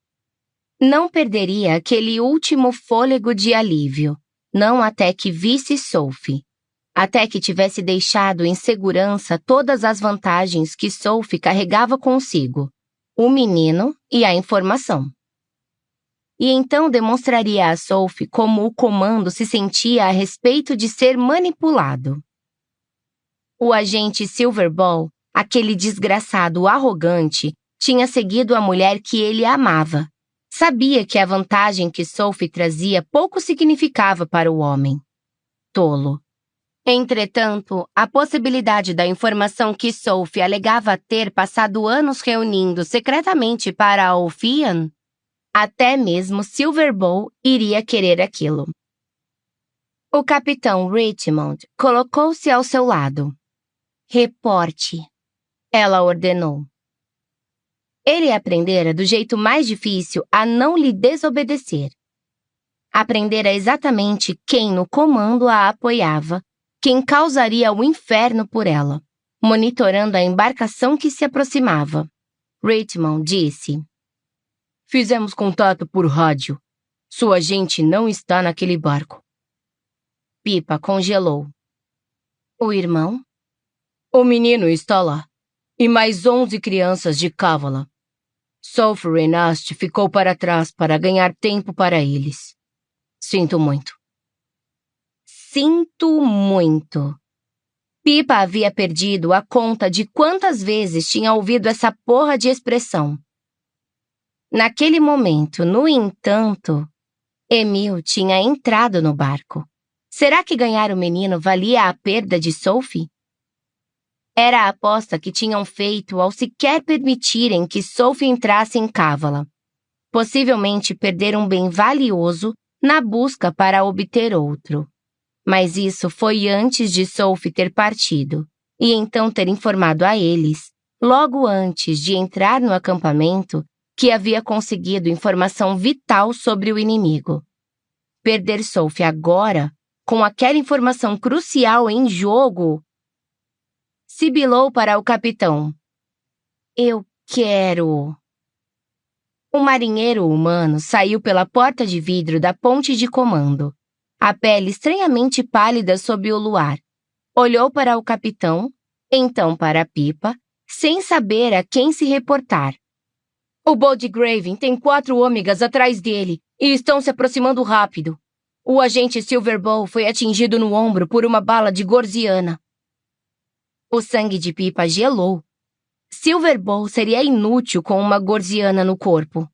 Speaker 1: Não perderia aquele último fôlego de alívio. Não até que visse Sophie. Até que tivesse deixado em segurança todas as vantagens que Sophie carregava consigo. O menino e a informação. e então demonstraria a Sophie como o comando se sentia a respeito de ser manipulado. O agente Silverball, aquele desgraçado arrogante, tinha seguido a mulher que ele amava. Sabia que a vantagem que Sophie trazia pouco significava para o homem. Tolo. Entretanto, a possibilidade da informação que Sophie alegava ter passado anos reunindo secretamente para a Ophian, até mesmo Silverball iria querer aquilo. O capitão Richmond colocou-se ao seu lado. Reporte, ela ordenou. Ele aprendera do jeito mais difícil a não lhe desobedecer. Aprendera exatamente quem no comando a apoiava, quem causaria o inferno por ela, monitorando a embarcação que se aproximava. Richmond disse: Fizemos contato por rádio. Sua gente não está naquele barco. Pipa congelou. O irmão? O menino está lá. E mais 11 crianças de Cávala. Sulphur e Nast ficou para trás para ganhar tempo para eles. Sinto muito. Sinto muito. Pipa havia perdido a conta de quantas vezes tinha ouvido essa porra de expressão. Naquele momento, no entanto, Emil tinha entrado no barco. Será que ganhar o menino valia a perda de Sophie? Era a aposta que tinham feito ao sequer permitirem que Sophie entrasse em Cávala. Possivelmente perder um bem valioso na busca para obter outro. Mas isso foi antes de Sophie ter partido, e então ter informado a eles, logo antes de entrar no acampamento, que havia conseguido informação vital sobre o inimigo. Perder Sophie agora, com aquela informação crucial em jogo... Sibilou para o capitão. Eu quero... O marinheiro humano saiu pela porta de vidro da ponte de comando, a pele estranhamente pálida sob o luar. Olhou para o capitão, então para a Pipa, sem saber a quem se reportar. O Boldgraven tem 4 ômegas atrás dele e estão se aproximando rápido. O agente Silverball foi atingido no ombro por uma bala de gorziana. O sangue de Pipa gelou. Silverball seria inútil com uma gorziana no corpo.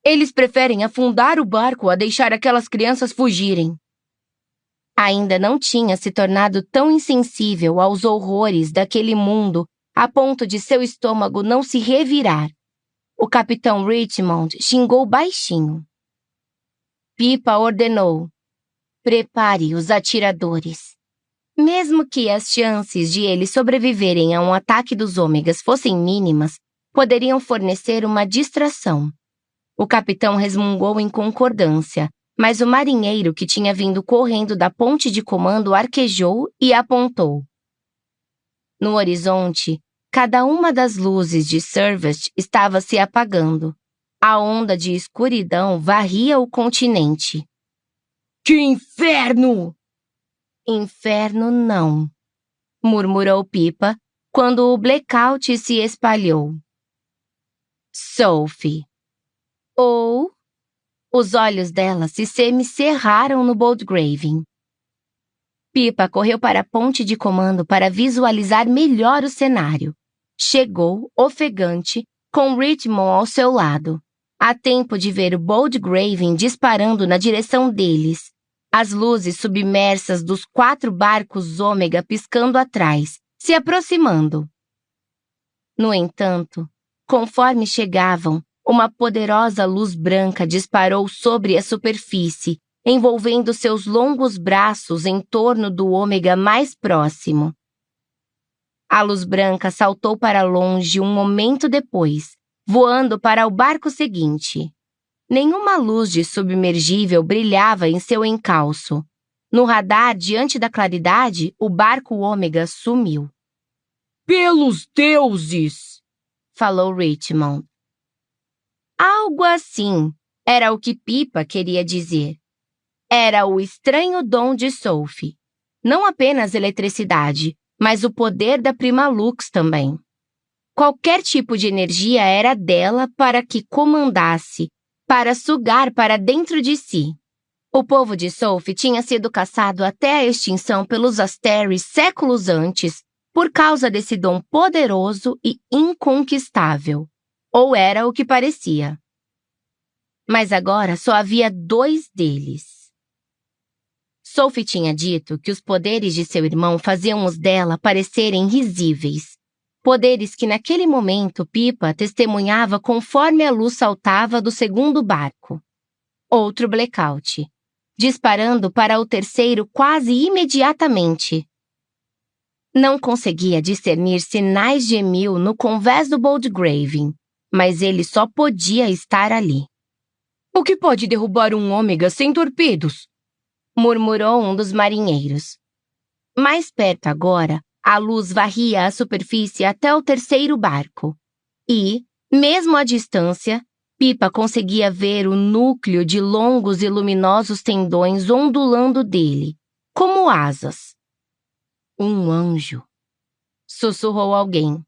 Speaker 1: Eles preferem afundar o barco a deixar aquelas crianças fugirem. Ainda não tinha se tornado tão insensível aos horrores daquele mundo a ponto de seu estômago não se revirar. O capitão Richmond xingou baixinho. Pipa ordenou: prepare os atiradores. Mesmo que as chances de eles sobreviverem a um ataque dos ômegas fossem mínimas, poderiam fornecer uma distração. O capitão resmungou em concordância, mas o marinheiro que tinha vindo correndo da ponte de comando arquejou e apontou. No horizonte, cada uma das luzes de Servest estava se apagando. A onda de escuridão varria o continente. Que inferno! Inferno não, murmurou Pipa quando o blackout se espalhou. Sophie. Ou... Os olhos dela se semicerraram no Boldgraven. Pipa correu para a ponte de comando para visualizar melhor o cenário. Chegou, ofegante, com Richmond ao seu lado, a tempo de ver o Boldgraven disparando na direção deles. As luzes submersas dos 4 barcos ômega piscando atrás, se aproximando. No entanto, conforme chegavam, uma poderosa luz branca disparou sobre a superfície, envolvendo seus longos braços em torno do ômega mais próximo. A luz branca saltou para longe um momento depois, voando para o barco seguinte. Nenhuma luz de submergível brilhava em seu encalço. No radar, diante da claridade, o barco ômega sumiu. Pelos deuses! Falou Richmond. Algo assim, era o que Pipa queria dizer. Era o estranho dom de Sophie. Não apenas eletricidade, mas o poder da Prima Lux também. Qualquer tipo de energia era dela para que comandasse, para sugar para dentro de si. O povo de Sophie tinha sido caçado até a extinção pelos Asteres séculos antes por causa desse dom poderoso e inconquistável. Ou era o que parecia. Mas agora só havia 2 deles. Sophie tinha dito que os poderes de seu irmão faziam os dela parecerem risíveis. Poderes que naquele momento Pippa testemunhava conforme a luz saltava do segundo barco. Outro blackout, disparando para o terceiro quase imediatamente. Não conseguia discernir sinais de Emil no convés do Boldgraven, mas ele só podia estar ali.
Speaker 2: O que pode derrubar um ômega sem torpedos?
Speaker 1: Murmurou um dos marinheiros. Mais perto agora, a luz varria a superfície até o terceiro barco. E, mesmo à distância, Pippa conseguia ver o núcleo de longos e luminosos tendões ondulando dele, como asas. Um anjo, sussurrou alguém.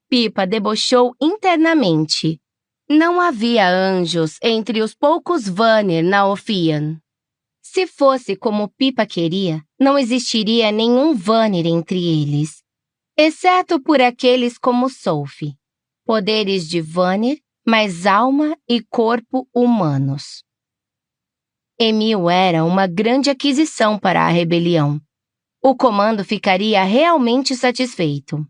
Speaker 1: Pippa debochou internamente. Não havia anjos entre os poucos Vanir na Ophian. Se fosse como Pippa queria, não existiria nenhum Vanir entre eles, exceto por aqueles como Sophie. Poderes de Vanir, mas alma e corpo humanos. Emil era uma grande aquisição para a rebelião. O comando ficaria realmente satisfeito.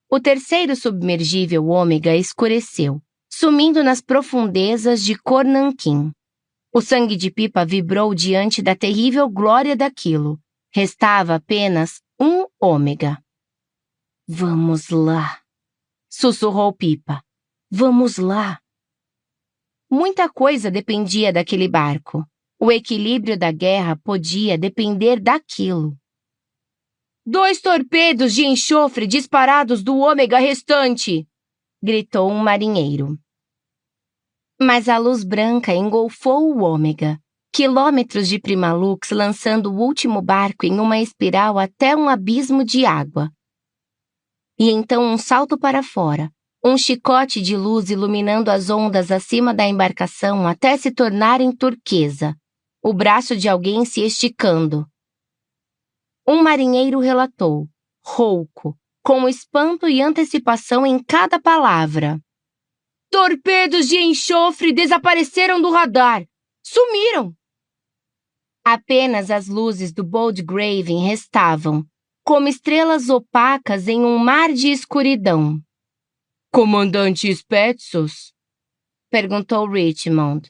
Speaker 1: O terceiro submergível ômega escureceu, sumindo nas profundezas de Cornanquim. O sangue de Pippa vibrou diante da terrível glória daquilo. Restava apenas um ômega. Vamos lá, sussurrou Pippa. Vamos lá. Muita coisa dependia daquele barco. O equilíbrio da guerra podia depender daquilo.
Speaker 2: 2 torpedos de enxofre disparados do ômega restante!
Speaker 1: Gritou um marinheiro. Mas a luz branca engolfou o ômega, quilômetros de Primalux lançando o último barco em uma espiral até um abismo de água. E então um salto para fora, um chicote de luz iluminando as ondas acima da embarcação até se tornarem turquesa, o braço de alguém se esticando. Um marinheiro relatou, rouco, com espanto e antecipação em cada palavra.
Speaker 2: Torpedos de enxofre desapareceram do radar! Sumiram!
Speaker 1: Apenas as luzes do Boldgraven restavam, como estrelas opacas em um mar de escuridão.
Speaker 2: Comandante Spetsos?
Speaker 1: Perguntou Richmond.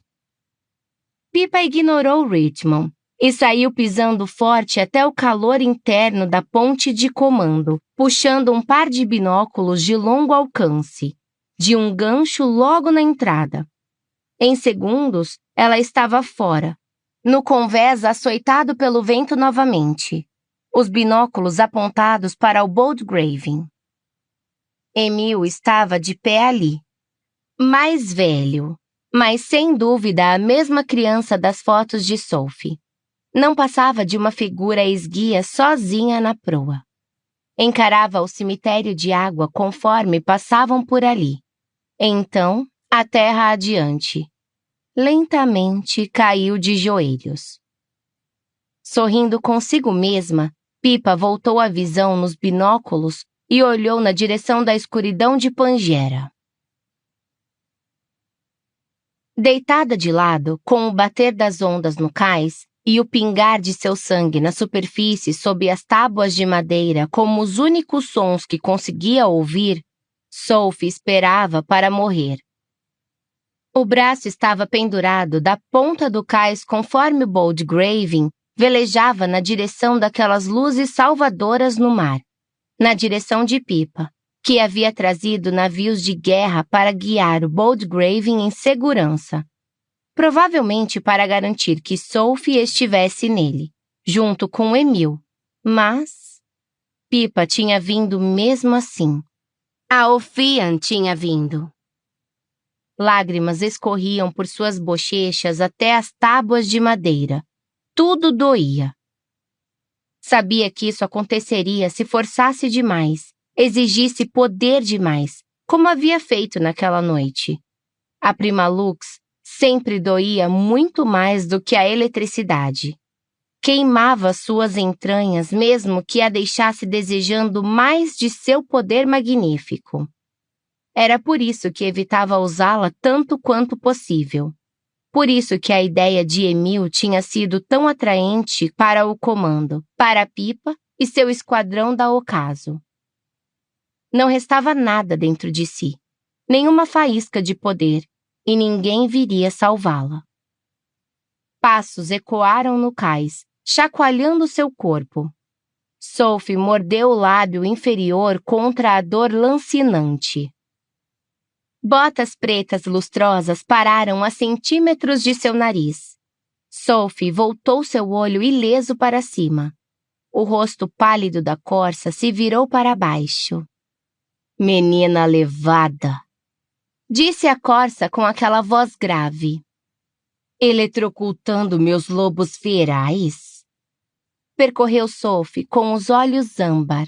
Speaker 1: Pippa ignorou Richmond e saiu pisando forte até o calor interno da ponte de comando, puxando um par de binóculos de longo alcance, de um gancho logo na entrada. Em segundos, ela estava fora, no convés açoitado pelo vento novamente, os binóculos apontados para o Boldgraven. Emil estava de pé ali, mais velho, mas sem dúvida a mesma criança das fotos de Sophie. Não passava de uma figura esguia sozinha na proa. Encarava o cemitério de água conforme passavam por ali. Então, a terra adiante. Lentamente caiu de joelhos. Sorrindo consigo mesma, Pippa voltou a visão nos binóculos e olhou na direção da escuridão de Pangera. Deitada de lado, com o bater das ondas no cais e o pingar de seu sangue na superfície sob as tábuas de madeira como os únicos sons que conseguia ouvir, Sophie esperava para morrer. O braço estava pendurado da ponta do cais conforme o Boldgraven velejava na direção daquelas luzes salvadoras no mar, na direção de Pippa, que havia trazido navios de guerra para guiar o Boldgraven em segurança. Provavelmente para garantir que Sophie estivesse nele, junto com Emil. Mas Pippa tinha vindo mesmo assim. A Ophian tinha vindo. Lágrimas escorriam por suas bochechas até as tábuas de madeira. Tudo doía. Sabia que isso aconteceria se forçasse demais, exigisse poder demais, como havia feito naquela noite. A Primalux sempre doía muito mais do que a eletricidade. Queimava suas entranhas mesmo que a deixasse desejando mais de seu poder magnífico. Era por isso que evitava usá-la tanto quanto possível. Por isso que a ideia de Emil tinha sido tão atraente para o comando, para Pipa e seu esquadrão da ocaso. Não restava nada dentro de si, nenhuma faísca de poder, e ninguém viria salvá-la. Passos ecoaram no cais, chacoalhando seu corpo. Sophie mordeu o lábio inferior contra a dor lancinante. Botas pretas lustrosas pararam a centímetros de seu nariz. Sophie voltou seu olho ileso para cima. O rosto pálido da corça se virou para baixo. "Menina levada", disse a corça com aquela voz grave. "Eletrocutando meus lobos ferais?" Percorreu Sophie com os olhos âmbar.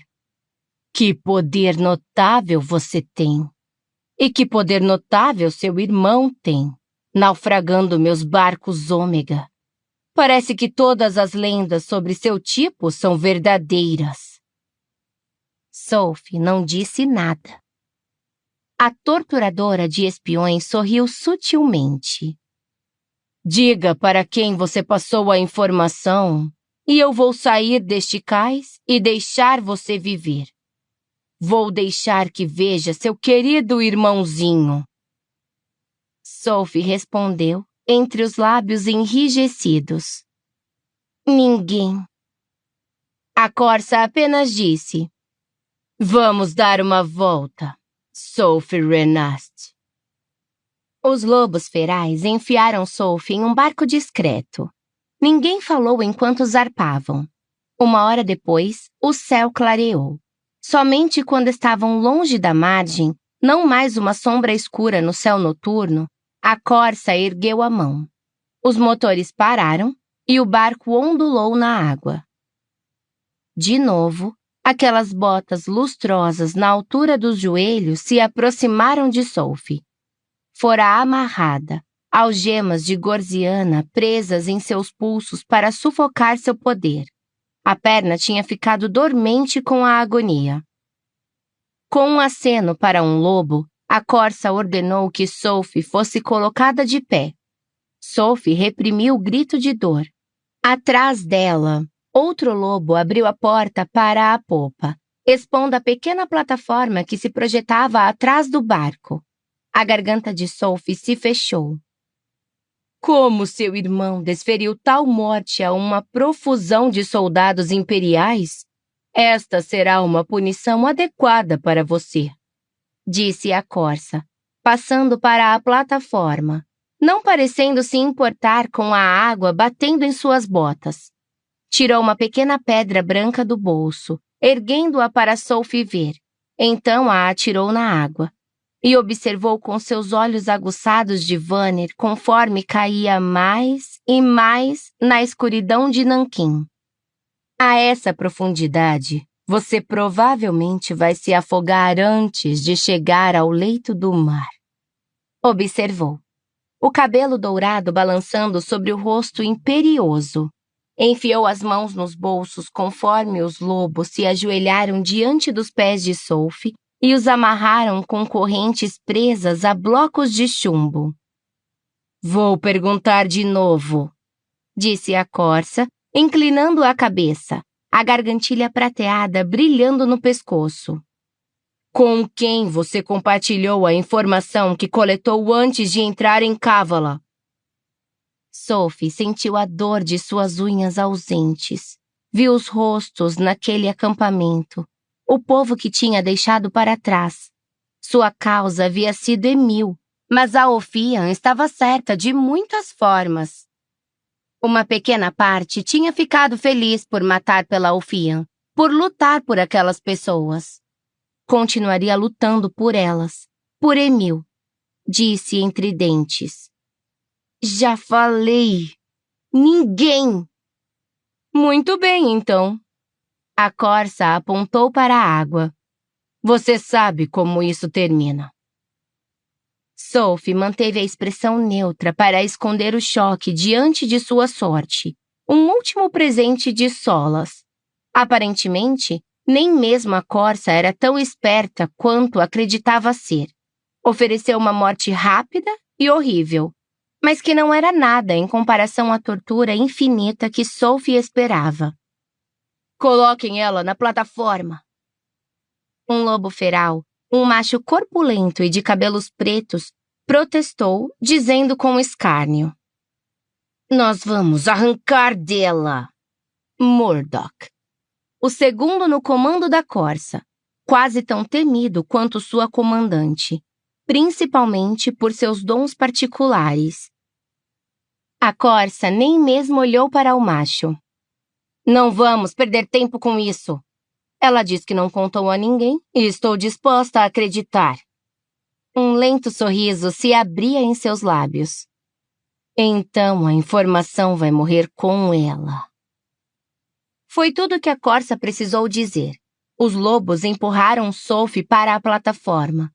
Speaker 1: "Que poder notável você tem! E que poder notável seu irmão tem, naufragando meus barcos ômega. Parece que todas as lendas sobre seu tipo são verdadeiras." Sophie não disse nada. A torturadora de espiões sorriu sutilmente. "Diga para quem você passou a informação, e eu vou sair deste cais e deixar você viver. Vou deixar que veja seu querido irmãozinho." Sophie respondeu, entre os lábios enrijecidos. "Ninguém." A corça apenas disse: "Vamos dar uma volta, Sophie Renast." Os lobos ferais enfiaram Sophie em um barco discreto. Ninguém falou enquanto zarpavam. 1 hora depois, o céu clareou. Somente quando estavam longe da margem, não mais uma sombra escura no céu noturno, a corça ergueu a mão. Os motores pararam e o barco ondulou na água. De novo, aquelas botas lustrosas na altura dos joelhos se aproximaram de Sophie. Fora amarrada, algemas de gorziana presas em seus pulsos para sufocar seu poder. A perna tinha ficado dormente com a agonia. Com um aceno para um lobo, a corça ordenou que Sophie fosse colocada de pé. Sophie reprimiu o grito de dor. Atrás dela, outro lobo abriu a porta para a popa, expondo a pequena plataforma que se projetava atrás do barco. A garganta de Sophie se fechou. Como seu irmão desferiu tal morte a uma profusão de soldados imperiais, esta será uma punição adequada para você, disse a corça, passando para a plataforma, não parecendo se importar com a água batendo em suas botas. Tirou uma pequena pedra branca do bolso, erguendo-a para Sophie ver. Então a atirou na água. E observou com seus olhos aguçados de Vanner conforme caía mais e mais na escuridão de Nanquim. A essa profundidade, você provavelmente vai se afogar antes de chegar ao leito do mar. Observou. O cabelo dourado balançando sobre o rosto imperioso. Enfiou as mãos nos bolsos conforme os lobos se ajoelharam diante dos pés de Sophie e os amarraram com correntes presas a blocos de chumbo. Vou perguntar de novo, disse a corça, inclinando a cabeça, a gargantilha prateada brilhando no pescoço. Com quem você compartilhou a informação que coletou antes de entrar em Cávala? Sophie sentiu a dor de suas unhas ausentes. Viu os rostos naquele acampamento. O povo que tinha deixado para trás. Sua causa havia sido Emil, mas a Ophian estava certa de muitas formas. Uma pequena parte tinha ficado feliz por matar pela Ophian, por lutar por aquelas pessoas. Continuaria lutando por elas, por Emil, disse entre dentes. Já falei. Ninguém. Muito bem, então. A corça apontou para a água. Você sabe como isso termina. Sophie manteve a expressão neutra para esconder o choque diante de sua sorte, um último presente de Solas. Aparentemente, nem mesmo a corça era tão esperta quanto acreditava ser. Ofereceu uma morte rápida e horrível, mas que não era nada em comparação à tortura infinita que Sophie esperava.
Speaker 2: Coloquem ela na plataforma.
Speaker 1: Um lobo feral, um macho corpulento e de cabelos pretos, protestou, dizendo com escárnio:
Speaker 2: Nós vamos arrancar dela.
Speaker 1: Murdoch, o segundo no comando da corça, quase tão temido quanto sua comandante, principalmente por seus dons particulares. A corça nem mesmo olhou para o macho.
Speaker 2: Não vamos perder tempo com isso. Ela diz que não contou a ninguém e estou disposta a acreditar.
Speaker 1: Um lento sorriso se abria em seus lábios.
Speaker 2: Então a informação vai morrer com ela.
Speaker 1: Foi tudo que a corça precisou dizer. Os lobos empurraram Sophie para a plataforma.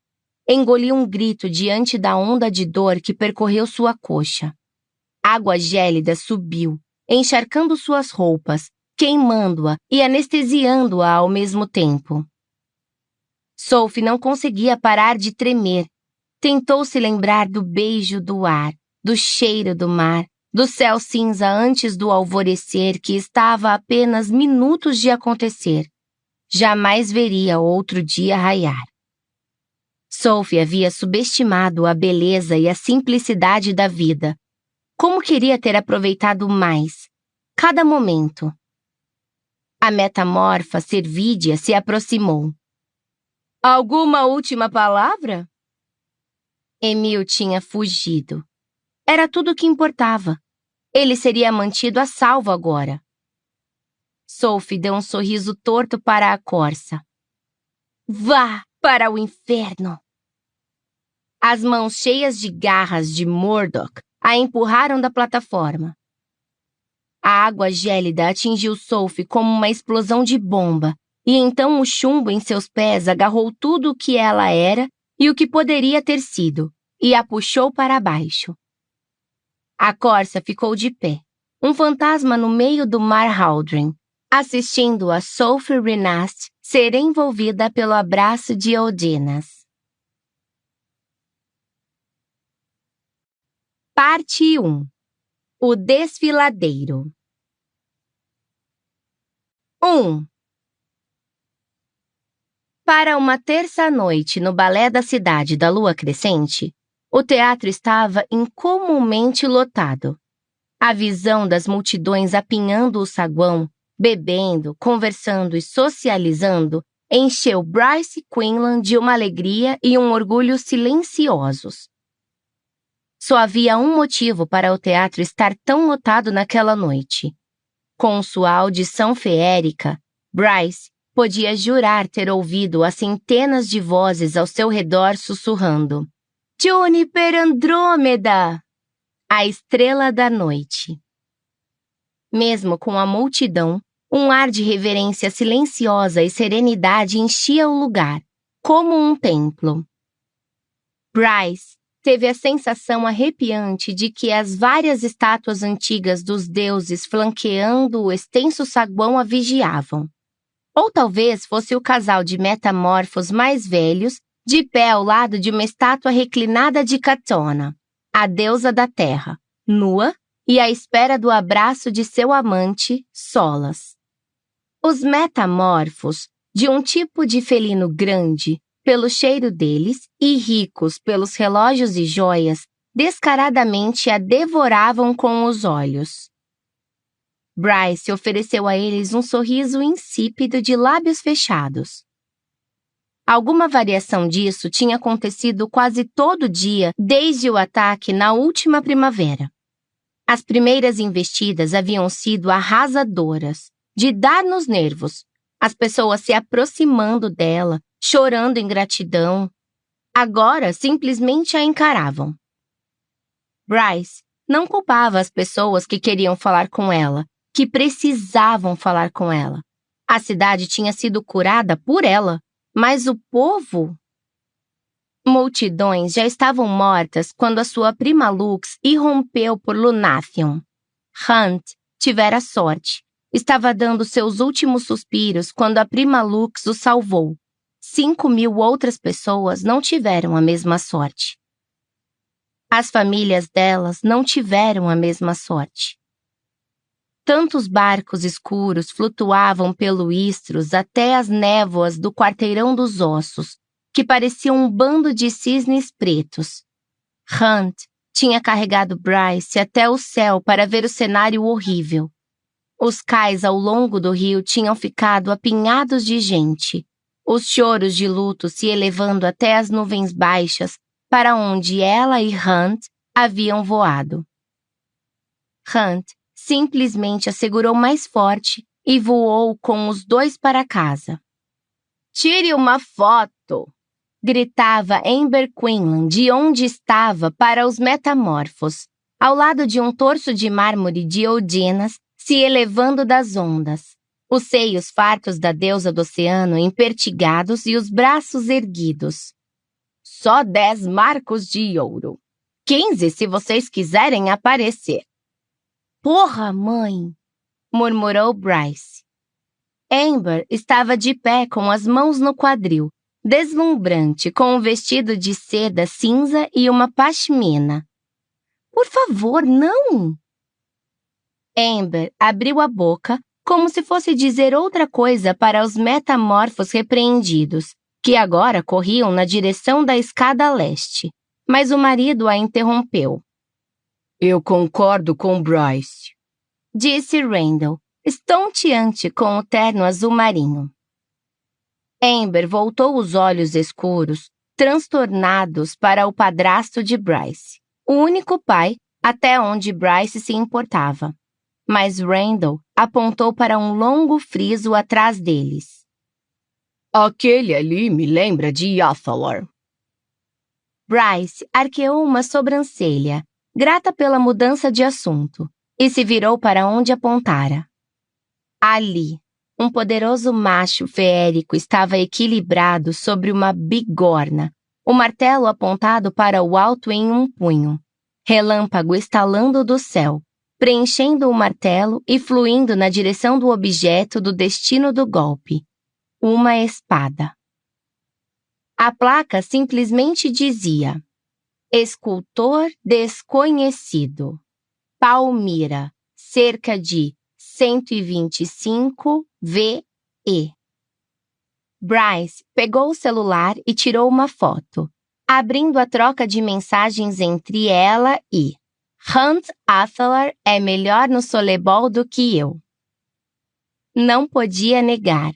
Speaker 1: Engoliu um grito diante da onda de dor que percorreu sua coxa. Água gélida subiu, encharcando suas roupas, queimando-a e anestesiando-a ao mesmo tempo. Sophie não conseguia parar de tremer. Tentou se lembrar do beijo do ar, do cheiro do mar, do céu cinza antes do alvorecer que estava a apenas minutos de acontecer. Jamais veria outro dia raiar. Sophie havia subestimado a beleza e a simplicidade da vida. Como queria ter aproveitado mais, cada momento. A metamorfa Servídea se aproximou.
Speaker 2: Alguma última palavra?
Speaker 1: Emil tinha fugido. Era tudo o que importava. Ele seria mantido a salvo agora. Sophie deu um sorriso torto para a corça.
Speaker 2: Vá para o inferno!
Speaker 1: As mãos cheias de garras de Murdoch a empurraram da plataforma. A água gélida atingiu Sophie como uma explosão de bomba, e então o chumbo em seus pés agarrou tudo o que ela era e o que poderia ter sido, e a puxou para baixo. A corça ficou de pé, um fantasma no meio do mar Haldren, assistindo a Sophie Renast ser envolvida pelo abraço de Odinas. Parte 1. O desfiladeiro. 1. Para uma terça-noite no balé da cidade da lua crescente, o teatro estava incomumente lotado. A visão das multidões apinhando o saguão, bebendo, conversando e socializando, encheu Bryce Quinlan de uma alegria e um orgulho silenciosos. Só havia um motivo para o teatro estar tão lotado naquela noite. Com sua audição feérica, Bryce podia jurar ter ouvido as centenas de vozes ao seu redor sussurrando: Juniper Andrômeda! A estrela da noite. Mesmo com a multidão, um ar de reverência silenciosa e serenidade enchia o lugar, como um templo. Bryce teve a sensação arrepiante de que as várias estátuas antigas dos deuses flanqueando o extenso saguão a vigiavam. Ou talvez fosse o casal de metamorfos mais velhos, de pé ao lado de uma estátua reclinada de Katona, a deusa da terra, nua e à espera do abraço de seu amante, Solas. Os metamorfos, de um tipo de felino grande, pelo cheiro deles, e ricos pelos relógios e joias, descaradamente a devoravam com os olhos. Bryce ofereceu a eles um sorriso insípido de lábios fechados. Alguma variação disso tinha acontecido quase todo dia desde o ataque na última primavera. As primeiras investidas haviam sido arrasadoras, de dar nos nervos, as pessoas se aproximando dela, chorando em gratidão. Agora simplesmente a encaravam. Bryce não culpava as pessoas que queriam falar com ela, que precisavam falar com ela. A cidade tinha sido curada por ela, mas o povo... Multidões já estavam mortas quando a sua prima Lux irrompeu por Lunathium. Hunt tivera sorte. Estava dando seus últimos suspiros quando a prima Lux o salvou. 5.000 outras pessoas não tiveram a mesma sorte. As famílias delas não tiveram a mesma sorte. Tantos barcos escuros flutuavam pelo Istros até as névoas do Quarteirão dos Ossos, que pareciam um bando de cisnes pretos. Hunt tinha carregado Bryce até o céu para ver o cenário horrível. Os cais ao longo do rio tinham ficado apinhados de gente, os choros de luto se elevando até as nuvens baixas para onde ela e Hunt haviam voado. Hunt simplesmente a segurou mais forte e voou com os dois para casa. "Tire uma foto!" gritava Amber Quinlan de onde estava para os metamorfos, ao lado de um torso de mármore de Odinas se elevando das ondas, os seios fartos da deusa do oceano empertigados e os braços erguidos. "Só 10 marcos de ouro. 15 se vocês quiserem aparecer." "Porra, mãe!" murmurou Bryce. Amber estava de pé com as mãos no quadril, deslumbrante, com um vestido de seda cinza e uma pashmina. "Por favor, não!" Amber abriu a boca como se fosse dizer outra coisa para os metamorfos repreendidos, que agora corriam na direção da escada leste, mas o marido a interrompeu. "Eu concordo com Bryce", disse Randall, estonteante com o terno azul marinho. Amber voltou os olhos escuros, transtornados para o padrasto de Bryce, o único pai até onde Bryce se importava. Mas Randall apontou para um longo friso atrás deles. "Aquele ali me lembra de Athalar." Bryce arqueou uma sobrancelha, grata pela mudança de assunto, e se virou para onde apontara. Ali, um poderoso macho feérico estava equilibrado sobre uma bigorna, o martelo apontado para o alto em um punho, relâmpago estalando do céu, preenchendo o martelo e fluindo na direção do objeto do destino do golpe, uma espada. A placa simplesmente dizia: "Escultor desconhecido. Palmira, cerca de 125 VE." Bryce pegou o celular e tirou uma foto, abrindo a troca de mensagens entre ela e Hunt Athalar é melhor no solebol do que eu. Não podia negar.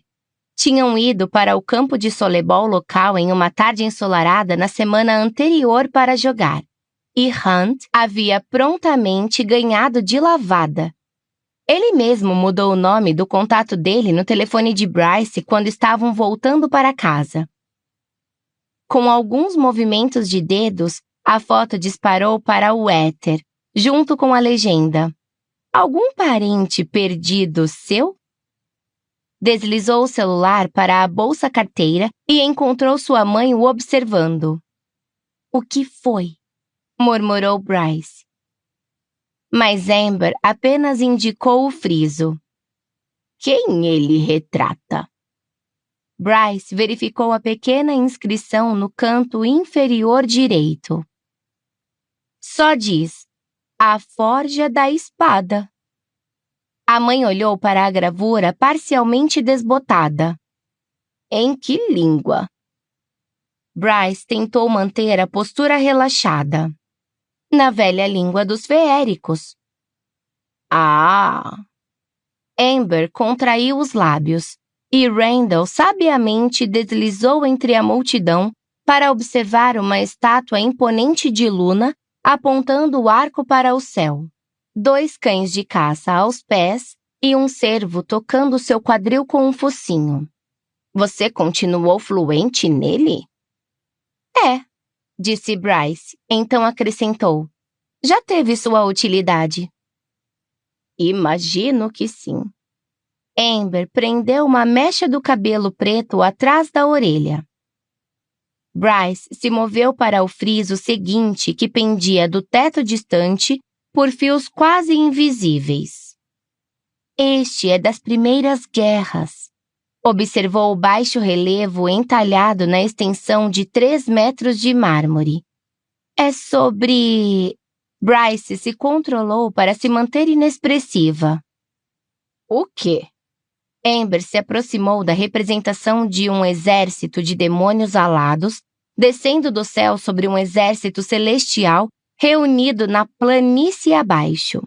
Speaker 1: Tinham ido para o campo de solebol local em uma tarde ensolarada na semana anterior para jogar, e Hunt havia prontamente ganhado de lavada. Ele mesmo mudou o nome do contato dele no telefone de Bryce quando estavam voltando para casa. Com alguns movimentos de dedos, a foto disparou para o éter, junto com a legenda: "Algum parente perdido seu?" Deslizou o celular para a bolsa-carteira e encontrou sua mãe o observando. "O que foi?" murmurou Bryce. Mas Amber apenas indicou o friso. "Quem ele retrata?" Bryce verificou a pequena inscrição no canto inferior direito. Só diz: "A forja da espada." A mãe olhou para a gravura parcialmente desbotada. "Em que língua?" Bryce tentou manter a postura relaxada. "Na velha língua dos feéricos." "Ah!" Amber contraiu os lábios, e Randall sabiamente deslizou entre a multidão para observar uma estátua imponente de Luna apontando o arco para o céu, 2 cães de caça aos pés e um cervo tocando seu quadril com um focinho. "Você continuou fluente nele?" "É", disse Bryce, então acrescentou: "Já teve sua utilidade." "Imagino que sim." Amber prendeu uma mecha do cabelo preto atrás da orelha. Bryce se moveu para o friso seguinte que pendia do teto distante por fios quase invisíveis. Este é das primeiras guerras. Observou o baixo relevo entalhado na extensão de 3 metros de mármore. É sobre... Bryce se controlou para se manter inexpressiva. O quê? Amber se aproximou da representação de um exército de demônios alados, descendo do céu sobre um exército celestial reunido na planície abaixo.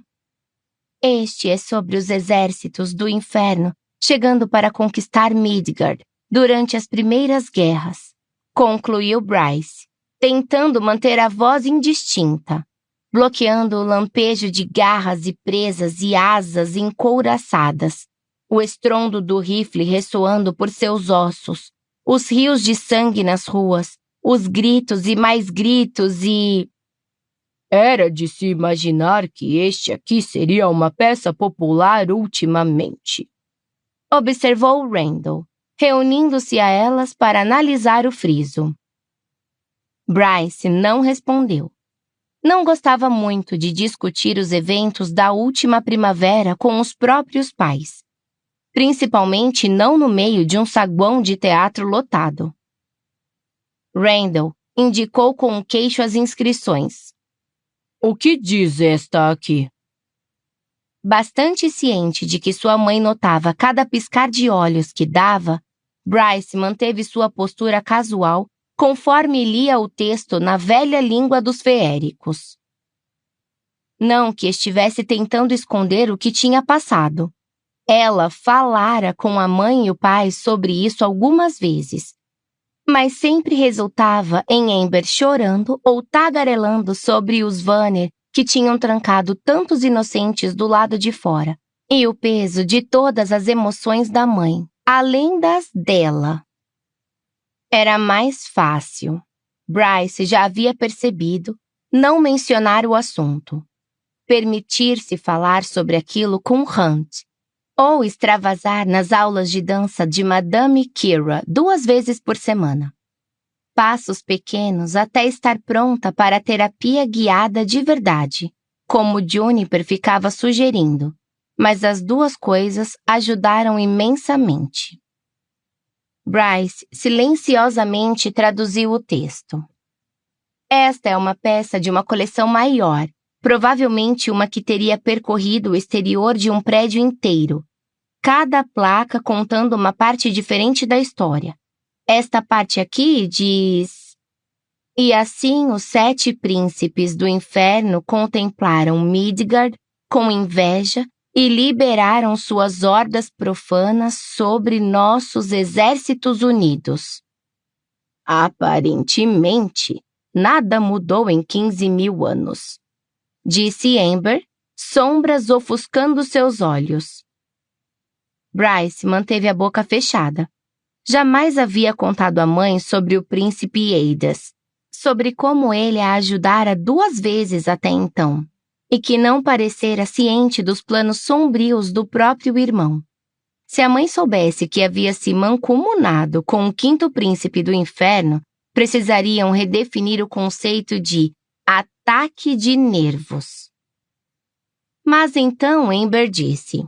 Speaker 1: Este é sobre os exércitos do inferno chegando para conquistar Midgard durante as primeiras guerras, concluiu Bryce, tentando manter a voz indistinta, bloqueando o lampejo de garras e presas e asas encouraçadas, o estrondo do rifle ressoando por seus ossos, os rios de sangue nas ruas, os gritos e mais gritos e... Era de se imaginar que este aqui seria uma peça popular ultimamente, observou Randall, reunindo-se a elas para analisar o friso. Bryce não respondeu. Não gostava muito de discutir os eventos da última primavera com os próprios pais, principalmente não no meio de um saguão de teatro lotado. Randall indicou com o queixo as inscrições. O que diz esta aqui? Bastante ciente de que sua mãe notava cada piscar de olhos que dava, Bryce manteve sua postura casual conforme lia o texto na velha língua dos feéricos. Não que estivesse tentando esconder o que tinha passado. Ela falara com a mãe e o pai sobre isso algumas vezes, mas sempre resultava em Amber chorando ou tagarelando sobre os Vanner que tinham trancado tantos inocentes do lado de fora, e o peso de todas as emoções da mãe, além das dela. Era mais fácil, Bryce já havia percebido, não mencionar o assunto, permitir-se falar sobre aquilo com Hunt, ou extravasar nas aulas de dança de Madame Kira 2 vezes por semana. Passos pequenos até estar pronta para a terapia guiada de verdade, como Juniper ficava sugerindo, mas as 2 coisas ajudaram imensamente. Bryce silenciosamente traduziu o texto. Esta é uma peça de uma coleção maior, provavelmente uma que teria percorrido o exterior de um prédio inteiro, cada placa contando uma parte diferente da história. Esta parte aqui diz... E assim os 7 príncipes do inferno contemplaram Midgard com inveja e liberaram suas hordas profanas sobre nossos exércitos unidos. Aparentemente, nada mudou em 15.000 anos, disse Amber, sombras ofuscando seus olhos. Bryce manteve a boca fechada. Jamais havia contado à mãe sobre o príncipe Aidas, sobre como ele a ajudara 2 vezes até então, e que não parecera ciente dos planos sombrios do próprio irmão. Se a mãe soubesse que havia se mancomunado com o 5º príncipe do inferno, precisariam redefinir o conceito de ataque de nervos. Mas então Amber disse...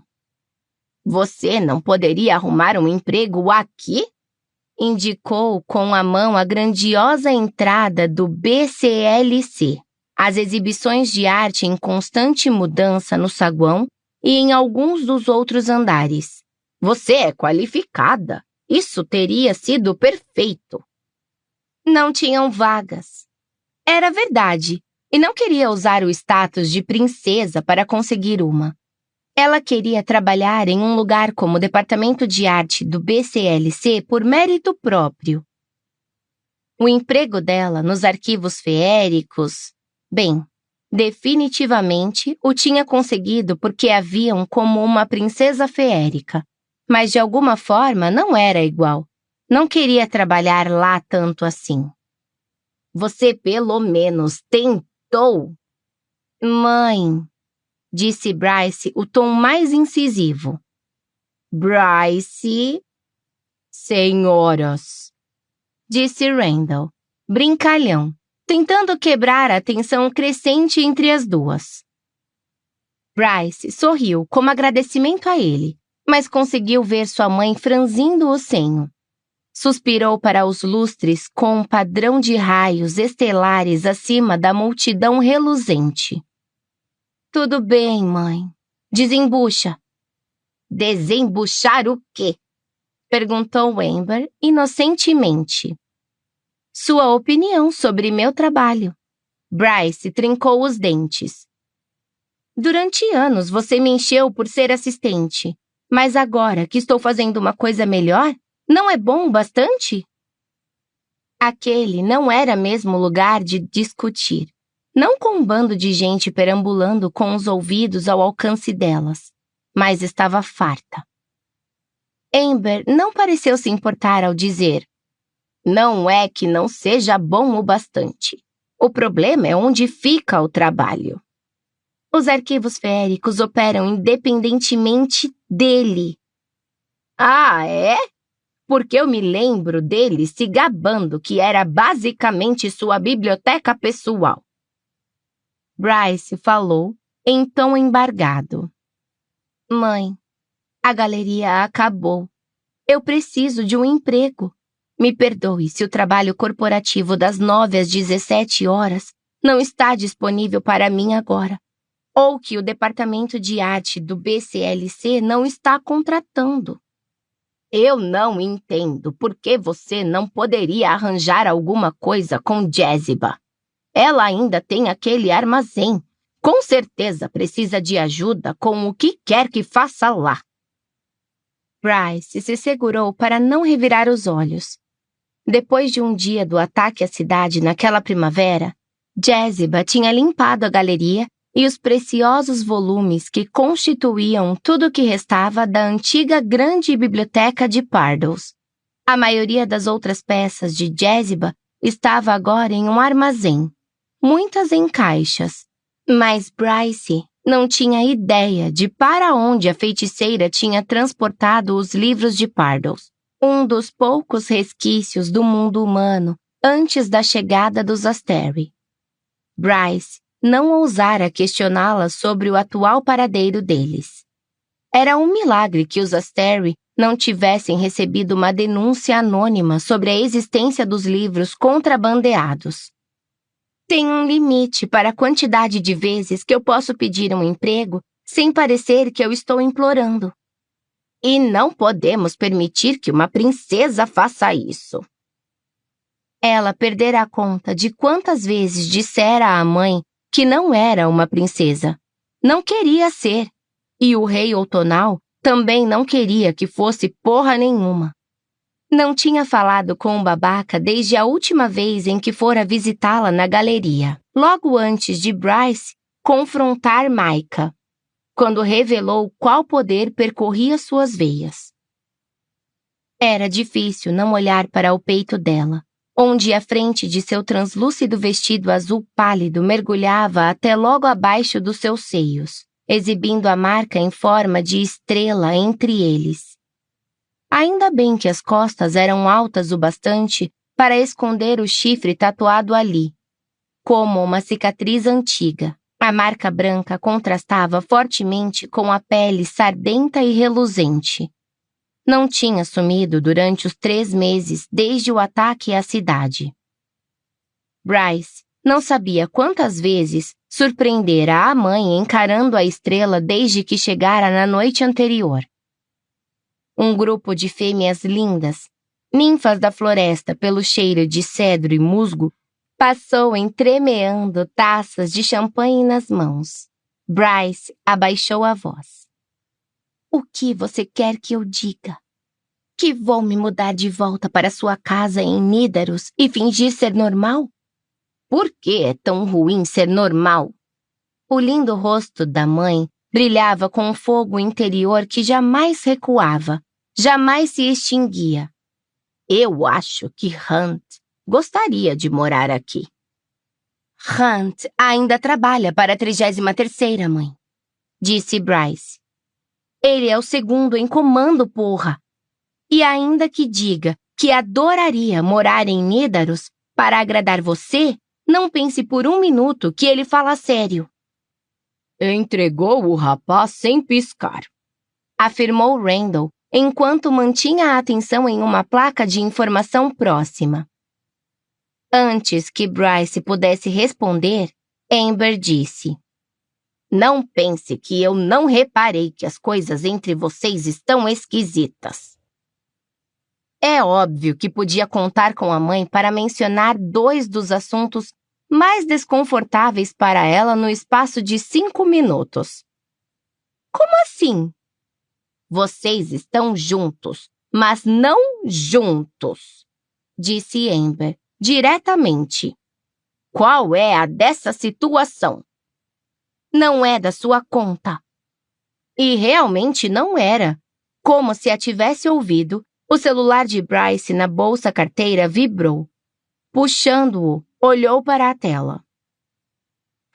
Speaker 1: Você não poderia arrumar um emprego aqui? Indicou com a mão a grandiosa entrada do BCLC, as exibições de arte em constante mudança no saguão e em alguns dos outros andares. Você é qualificada. Isso teria sido perfeito. Não tinham vagas. Era verdade, e não queria usar o status de princesa para conseguir uma. Ela queria trabalhar em um lugar como o departamento de arte do BCLC por mérito próprio. O emprego dela nos arquivos feéricos, bem, definitivamente o tinha conseguido porque a viam como uma princesa feérica, mas de alguma forma não era igual. Não queria trabalhar lá tanto assim. Você pelo menos tentou. Mãe... disse Bryce, o tom mais incisivo. Bryce... Senhoras, disse Randall, brincalhão, tentando quebrar a tensão crescente entre as duas. Bryce sorriu como agradecimento a ele, mas conseguiu ver sua mãe franzindo o senho. Suspirou para os lustres com um padrão de raios estelares acima da multidão reluzente. Tudo bem, mãe. Desembucha. Desembuchar o quê? Perguntou Amber inocentemente. Sua opinião sobre meu trabalho. Bryce trincou os dentes. Durante anos você me encheu por ser assistente, mas agora que estou fazendo uma coisa melhor, não é bom o bastante? Aquele não era mesmo lugar de discutir, não com um bando de gente perambulando com os ouvidos ao alcance delas, mas estava farta. Amber não pareceu se importar ao dizer: não é que não seja bom o bastante. O problema é onde fica o trabalho. Os arquivos féricos operam independentemente dele. Ah, é? Porque eu me lembro dele se gabando que era basicamente sua biblioteca pessoal. Bryce falou em tom embargado. Mãe, a galeria acabou. Eu preciso de um emprego. Me perdoe se o trabalho corporativo das 9 às 17 horas não está disponível para mim agora, ou que o departamento de arte do BCLC não está contratando. Eu não entendo por que você não poderia arranjar alguma coisa com Jesiba. Ela ainda tem aquele armazém. Com certeza precisa de ajuda com o que quer que faça lá. Bryce se segurou para não revirar os olhos. Depois de um dia do ataque à cidade naquela primavera, Jesiba tinha limpado a galeria e os preciosos volumes que constituíam tudo o que restava da antiga grande biblioteca de Pardos. A maioria das outras peças de Jesiba estava agora em um armazém, muitas em caixas, mas Bryce não tinha ideia de para onde a feiticeira tinha transportado os livros de Pardos, um dos poucos resquícios do mundo humano antes da chegada dos Asteri. Bryce não ousara questioná-la sobre o atual paradeiro deles. Era um milagre que os Asteri não tivessem recebido uma denúncia anônima sobre a existência dos livros contrabandeados. Tem um limite para a quantidade de vezes que eu posso pedir um emprego sem parecer que eu estou implorando. E não podemos permitir que uma princesa faça isso. Ela perderá conta de quantas vezes dissera à mãe que não era uma princesa. Não queria ser. E o rei outonal também não queria que fosse porra nenhuma. Não tinha falado com o babaca desde a última vez em que fora visitá-la na galeria, logo antes de Bryce confrontar Micah, quando revelou qual poder percorria suas veias. Era difícil não olhar para o peito dela, onde a frente de seu translúcido vestido azul pálido mergulhava até logo abaixo dos seus seios, exibindo a marca em forma de estrela entre eles. Ainda bem que as costas eram altas o bastante para esconder o chifre tatuado ali, como uma cicatriz antiga. A marca branca contrastava fortemente com a pele sardenta e reluzente. Não tinha sumido durante os 3 meses desde o ataque à cidade. Bryce não sabia quantas vezes surpreendera a mãe encarando a estrela desde que chegara na noite anterior. Um grupo de fêmeas lindas, ninfas da floresta pelo cheiro de cedro e musgo, passou entremeando taças de champanhe nas mãos. Bryce abaixou a voz. O que você quer que eu diga? Que vou me mudar de volta para sua casa em Nídaros e fingir ser normal? Por que é tão ruim ser normal? O lindo rosto da mãe brilhava com um fogo interior que jamais recuava, jamais se extinguia. Eu acho que Hunt gostaria de morar aqui. Hunt ainda trabalha para a 33ª, mãe, disse Bryce. Ele é o segundo em comando, porra. E ainda que diga que adoraria morar em Nídaros, Para agradar você, não pense por um minuto que ele fala sério.
Speaker 2: Entregou o rapaz sem piscar,
Speaker 1: Afirmou Randall, enquanto mantinha a atenção em uma placa de informação próxima. Antes que Bryce pudesse responder, Amber disse: Não pense que eu não reparei que as coisas entre vocês estão esquisitas. É óbvio que podia contar com a mãe para mencionar 2 dos assuntos mais desconfortáveis para ela no espaço de 5 minutos. Como assim? Vocês estão juntos, mas não juntos, disse Amber, diretamente. Qual é a dessa situação? Não é da sua conta. E realmente não era. Como se a tivesse ouvido, o celular de Bryce na bolsa-carteira vibrou. Puxando-o, olhou para a tela.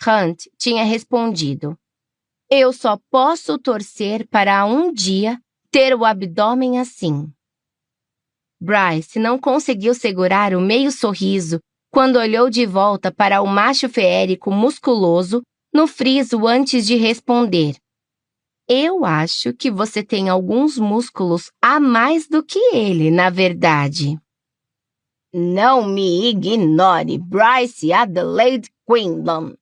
Speaker 1: Hunt tinha respondido: Eu só posso torcer para um dia ter o abdômen assim. Bryce não conseguiu segurar o meio sorriso quando olhou de volta para o macho feérico musculoso no friso antes de responder. Eu acho que você tem alguns músculos a mais do que ele, na verdade. Não me ignore, Bryce Adelaide Quinlan.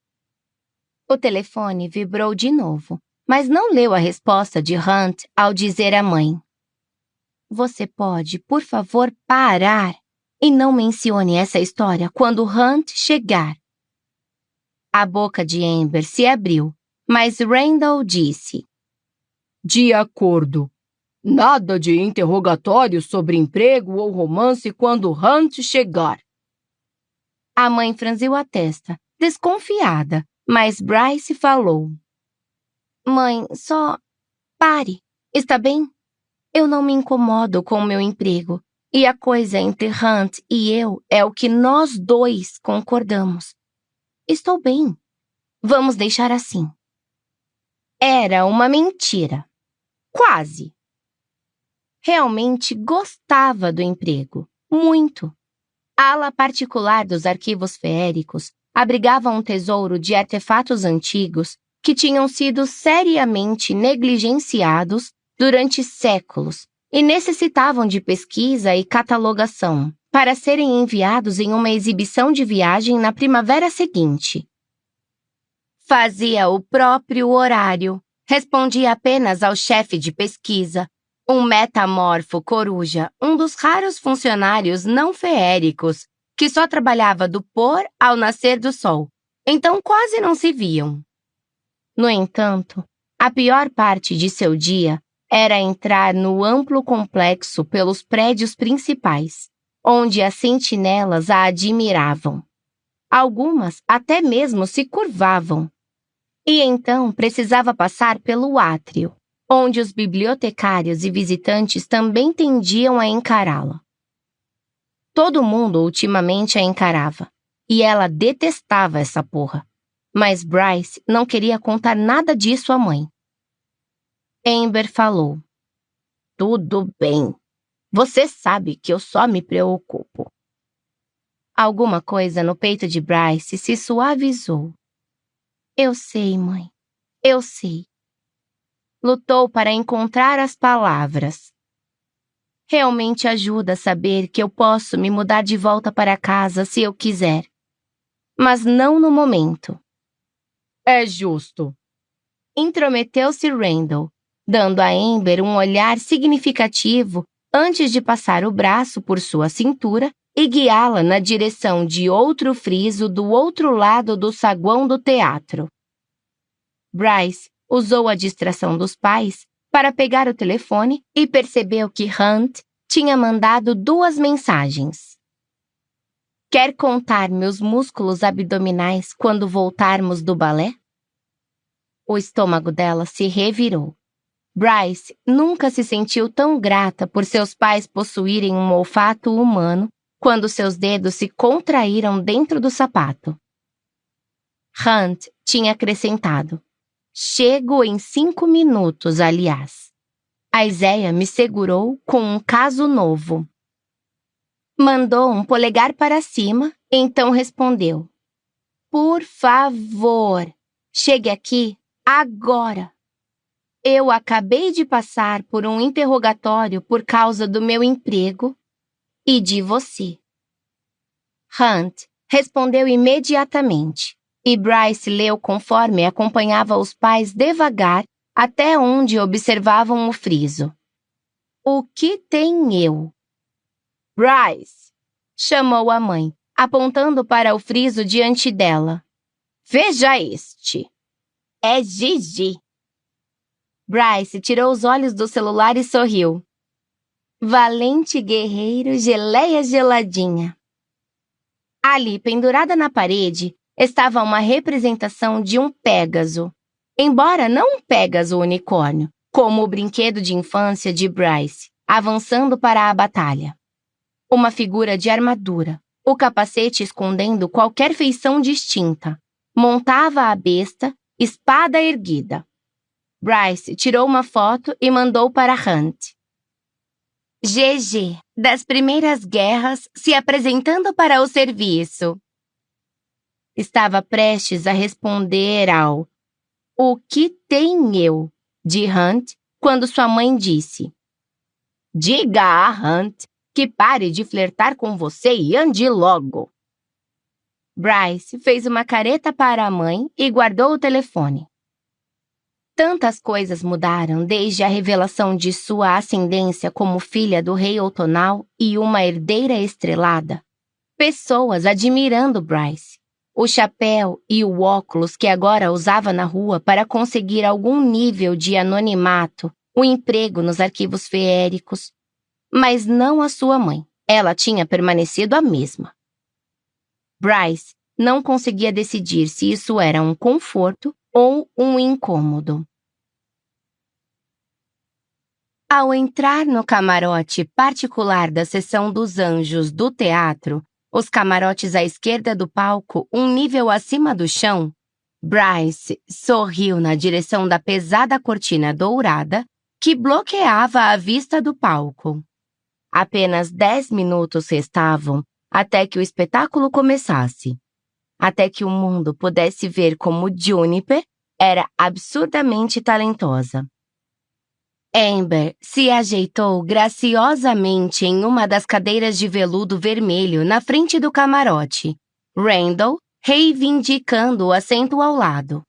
Speaker 1: O telefone vibrou de novo, mas não leu a resposta de Hunt ao dizer à mãe: Você pode, por favor, parar e não mencione essa história quando Hunt chegar. A boca de Amber se abriu, mas Randall disse: De acordo. Nada de interrogatório sobre emprego ou romance quando Hunt chegar. A mãe franziu a testa, desconfiada, mas Bryce falou: Mãe, só pare, está bem? Eu não me incomodo com o meu emprego, e a coisa entre Hunt e eu é o que nós 2 concordamos. Estou bem. Vamos deixar assim. Era uma mentira. Quase. Realmente gostava do emprego. Muito. A ala particular dos arquivos feéricos abrigava um tesouro de artefatos antigos que tinham sido seriamente negligenciados durante séculos e necessitavam de pesquisa e catalogação para serem enviados em uma exibição de viagem na primavera seguinte. Fazia o próprio horário, respondia apenas ao chefe de pesquisa, um metamorfo coruja, um dos raros funcionários não feéricos que só trabalhava do pôr ao nascer do sol, então quase não se viam. No entanto, a pior parte de seu dia era entrar no amplo complexo pelos prédios principais, onde as sentinelas a admiravam. Algumas até mesmo se curvavam. E então precisava passar pelo átrio, onde os bibliotecários e visitantes também tendiam a encará-la. Todo mundo ultimamente a encarava, e ela detestava essa porra. Mas Bryce não queria contar nada disso à mãe. Amber falou: Tudo bem. Você sabe que eu só me preocupo. Alguma coisa no peito de Bryce se suavizou. Eu sei, mãe. Eu sei. Lutou para encontrar as palavras. Realmente ajuda a saber que eu posso me mudar de volta para casa se eu quiser. Mas não no momento. É justo. Intrometeu-se Randall, dando a Amber um olhar significativo antes de passar o braço por sua cintura e guiá-la na direção de outro friso do outro lado do saguão do teatro. Bryce usou a distração dos pais para pegar o telefone e percebeu que Hunt tinha mandado 2 mensagens. Quer contar meus músculos abdominais quando voltarmos do balé? O estômago dela se revirou. Bryce nunca se sentiu tão grata por seus pais possuírem um olfato humano quando seus dedos se contraíram dentro do sapato. Hunt tinha acrescentado: Chego em 5 minutos, aliás. A Isaiah me segurou com um caso novo. Mandou um polegar para cima Então respondeu: Por favor, chegue aqui agora. Eu acabei de passar por um interrogatório por causa do meu emprego e de você. Hunt respondeu imediatamente, e Bryce leu conforme acompanhava os pais devagar até onde observavam o friso. O que tem eu? Bryce, chamou a mãe, apontando para o friso diante dela. Veja este. É Gigi. Bryce tirou os olhos do celular e sorriu. Valente guerreiro, geleia geladinha. Ali, pendurada na parede, estava uma representação de um Pégaso. Embora não um Pégaso unicórnio, como o brinquedo de infância de Bryce, avançando para a batalha. Uma figura de armadura, o capacete escondendo qualquer feição distinta. Montava a besta, espada erguida. Bryce tirou uma foto e mandou para Hunt. GG, das primeiras guerras, se apresentando para o serviço. Estava prestes a responder ao O que tem eu? De Hunt, quando sua mãe disse: Diga a Hunt que pare de flertar com você e ande logo. Bryce fez uma careta para a mãe e guardou o telefone. Tantas coisas mudaram desde a revelação de sua ascendência como filha do rei outonal e uma herdeira estrelada. Pessoas admirando Bryce. O chapéu e o óculos que agora usava na rua para conseguir algum nível de anonimato, o emprego nos arquivos feéricos. Mas não a sua mãe. Ela tinha permanecido a mesma. Bryce não conseguia decidir se isso era um conforto ou um incômodo. Ao entrar no camarote particular da Seção dos Anjos do teatro, os camarotes à esquerda do palco, um nível acima do chão, Bryce sorriu na direção da pesada cortina dourada que bloqueava a vista do palco. Apenas 10 minutos restavam até que o espetáculo começasse. Até que o mundo pudesse ver como Juniper era absurdamente talentosa. Amber se ajeitou graciosamente em uma das cadeiras de veludo vermelho na frente do camarote, Randall reivindicando o assento ao lado.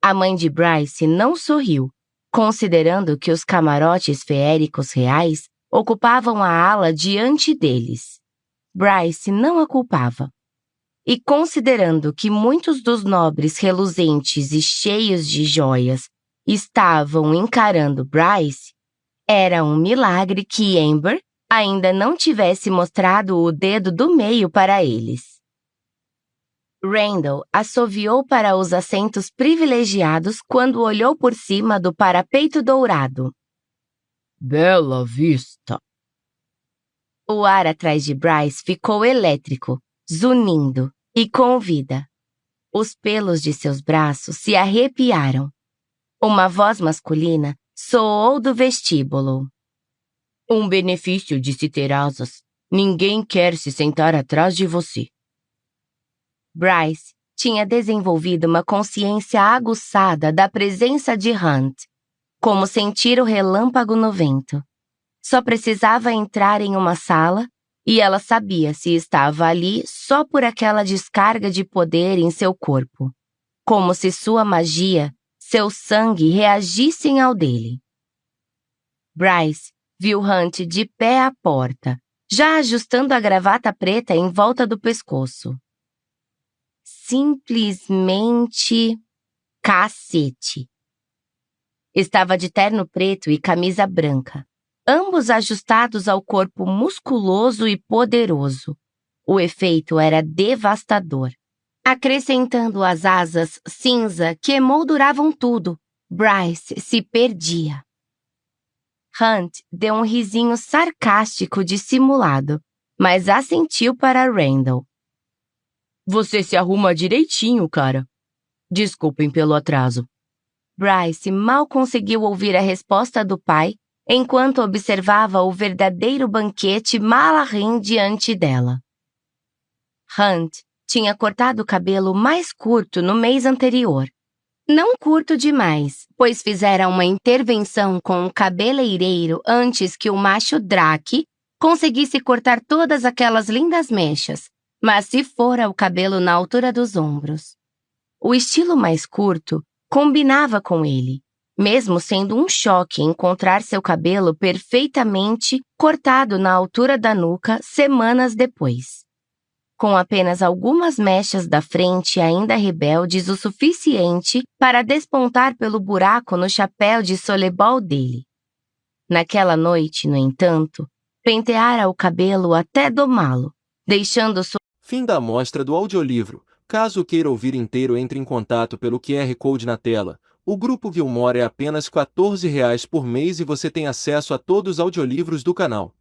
Speaker 1: A mãe de Bryce não sorriu, considerando que os camarotes feéricos reais ocupavam a ala diante deles. Bryce não a culpava. E considerando que muitos dos nobres reluzentes e cheios de joias estavam encarando Bryce, era um milagre que Amber ainda não tivesse mostrado o dedo do meio para eles. Randall assoviou para os assentos privilegiados quando olhou por cima do parapeito dourado. Bela vista! O ar atrás de Bryce ficou elétrico, zunindo e com vida. Os pelos de seus braços se arrepiaram. Uma voz masculina soou do vestíbulo. Um benefício de se ter asas. Ninguém quer se sentar atrás de você. Bryce tinha desenvolvido uma consciência aguçada da presença de Hunt, como sentir o relâmpago no vento. Só precisava entrar em uma sala e ela sabia se estava ali só por aquela descarga de poder em seu corpo, como se sua magia, seu sangue reagissem ao dele. Bryce viu Hunt de pé à porta, já ajustando a gravata preta em volta do pescoço. Simplesmente cacete. Estava de terno preto e camisa branca, ambos ajustados ao corpo musculoso e poderoso. O efeito era devastador. Acrescentando as asas cinza que emolduravam tudo, Bryce se perdia. Hunt deu um risinho sarcástico dissimulado, mas assentiu para Randall. Você se arruma direitinho, cara. Desculpem pelo atraso. Bryce mal conseguiu ouvir a resposta do pai enquanto observava o verdadeiro banquete Malarim diante dela. Hunt tinha cortado o cabelo mais curto no mês anterior. Não curto demais, pois fizera uma intervenção com o cabeleireiro antes que o macho Drake conseguisse cortar todas aquelas lindas mechas, mas se fora o cabelo na altura dos ombros. O estilo mais curto combinava com ele, mesmo sendo um choque encontrar seu cabelo perfeitamente cortado na altura da nuca semanas depois. Com apenas algumas mechas da frente ainda rebeldes o suficiente para despontar pelo buraco no chapéu de solebol dele. Naquela noite, no entanto, penteara o cabelo até domá-lo, deixando
Speaker 3: Fim da amostra do audiolivro. Caso queira ouvir inteiro, entre em contato pelo QR Code na tela. O Grupo Gilmore é apenas R$ 14 por mês e você tem acesso a todos os audiolivros do canal.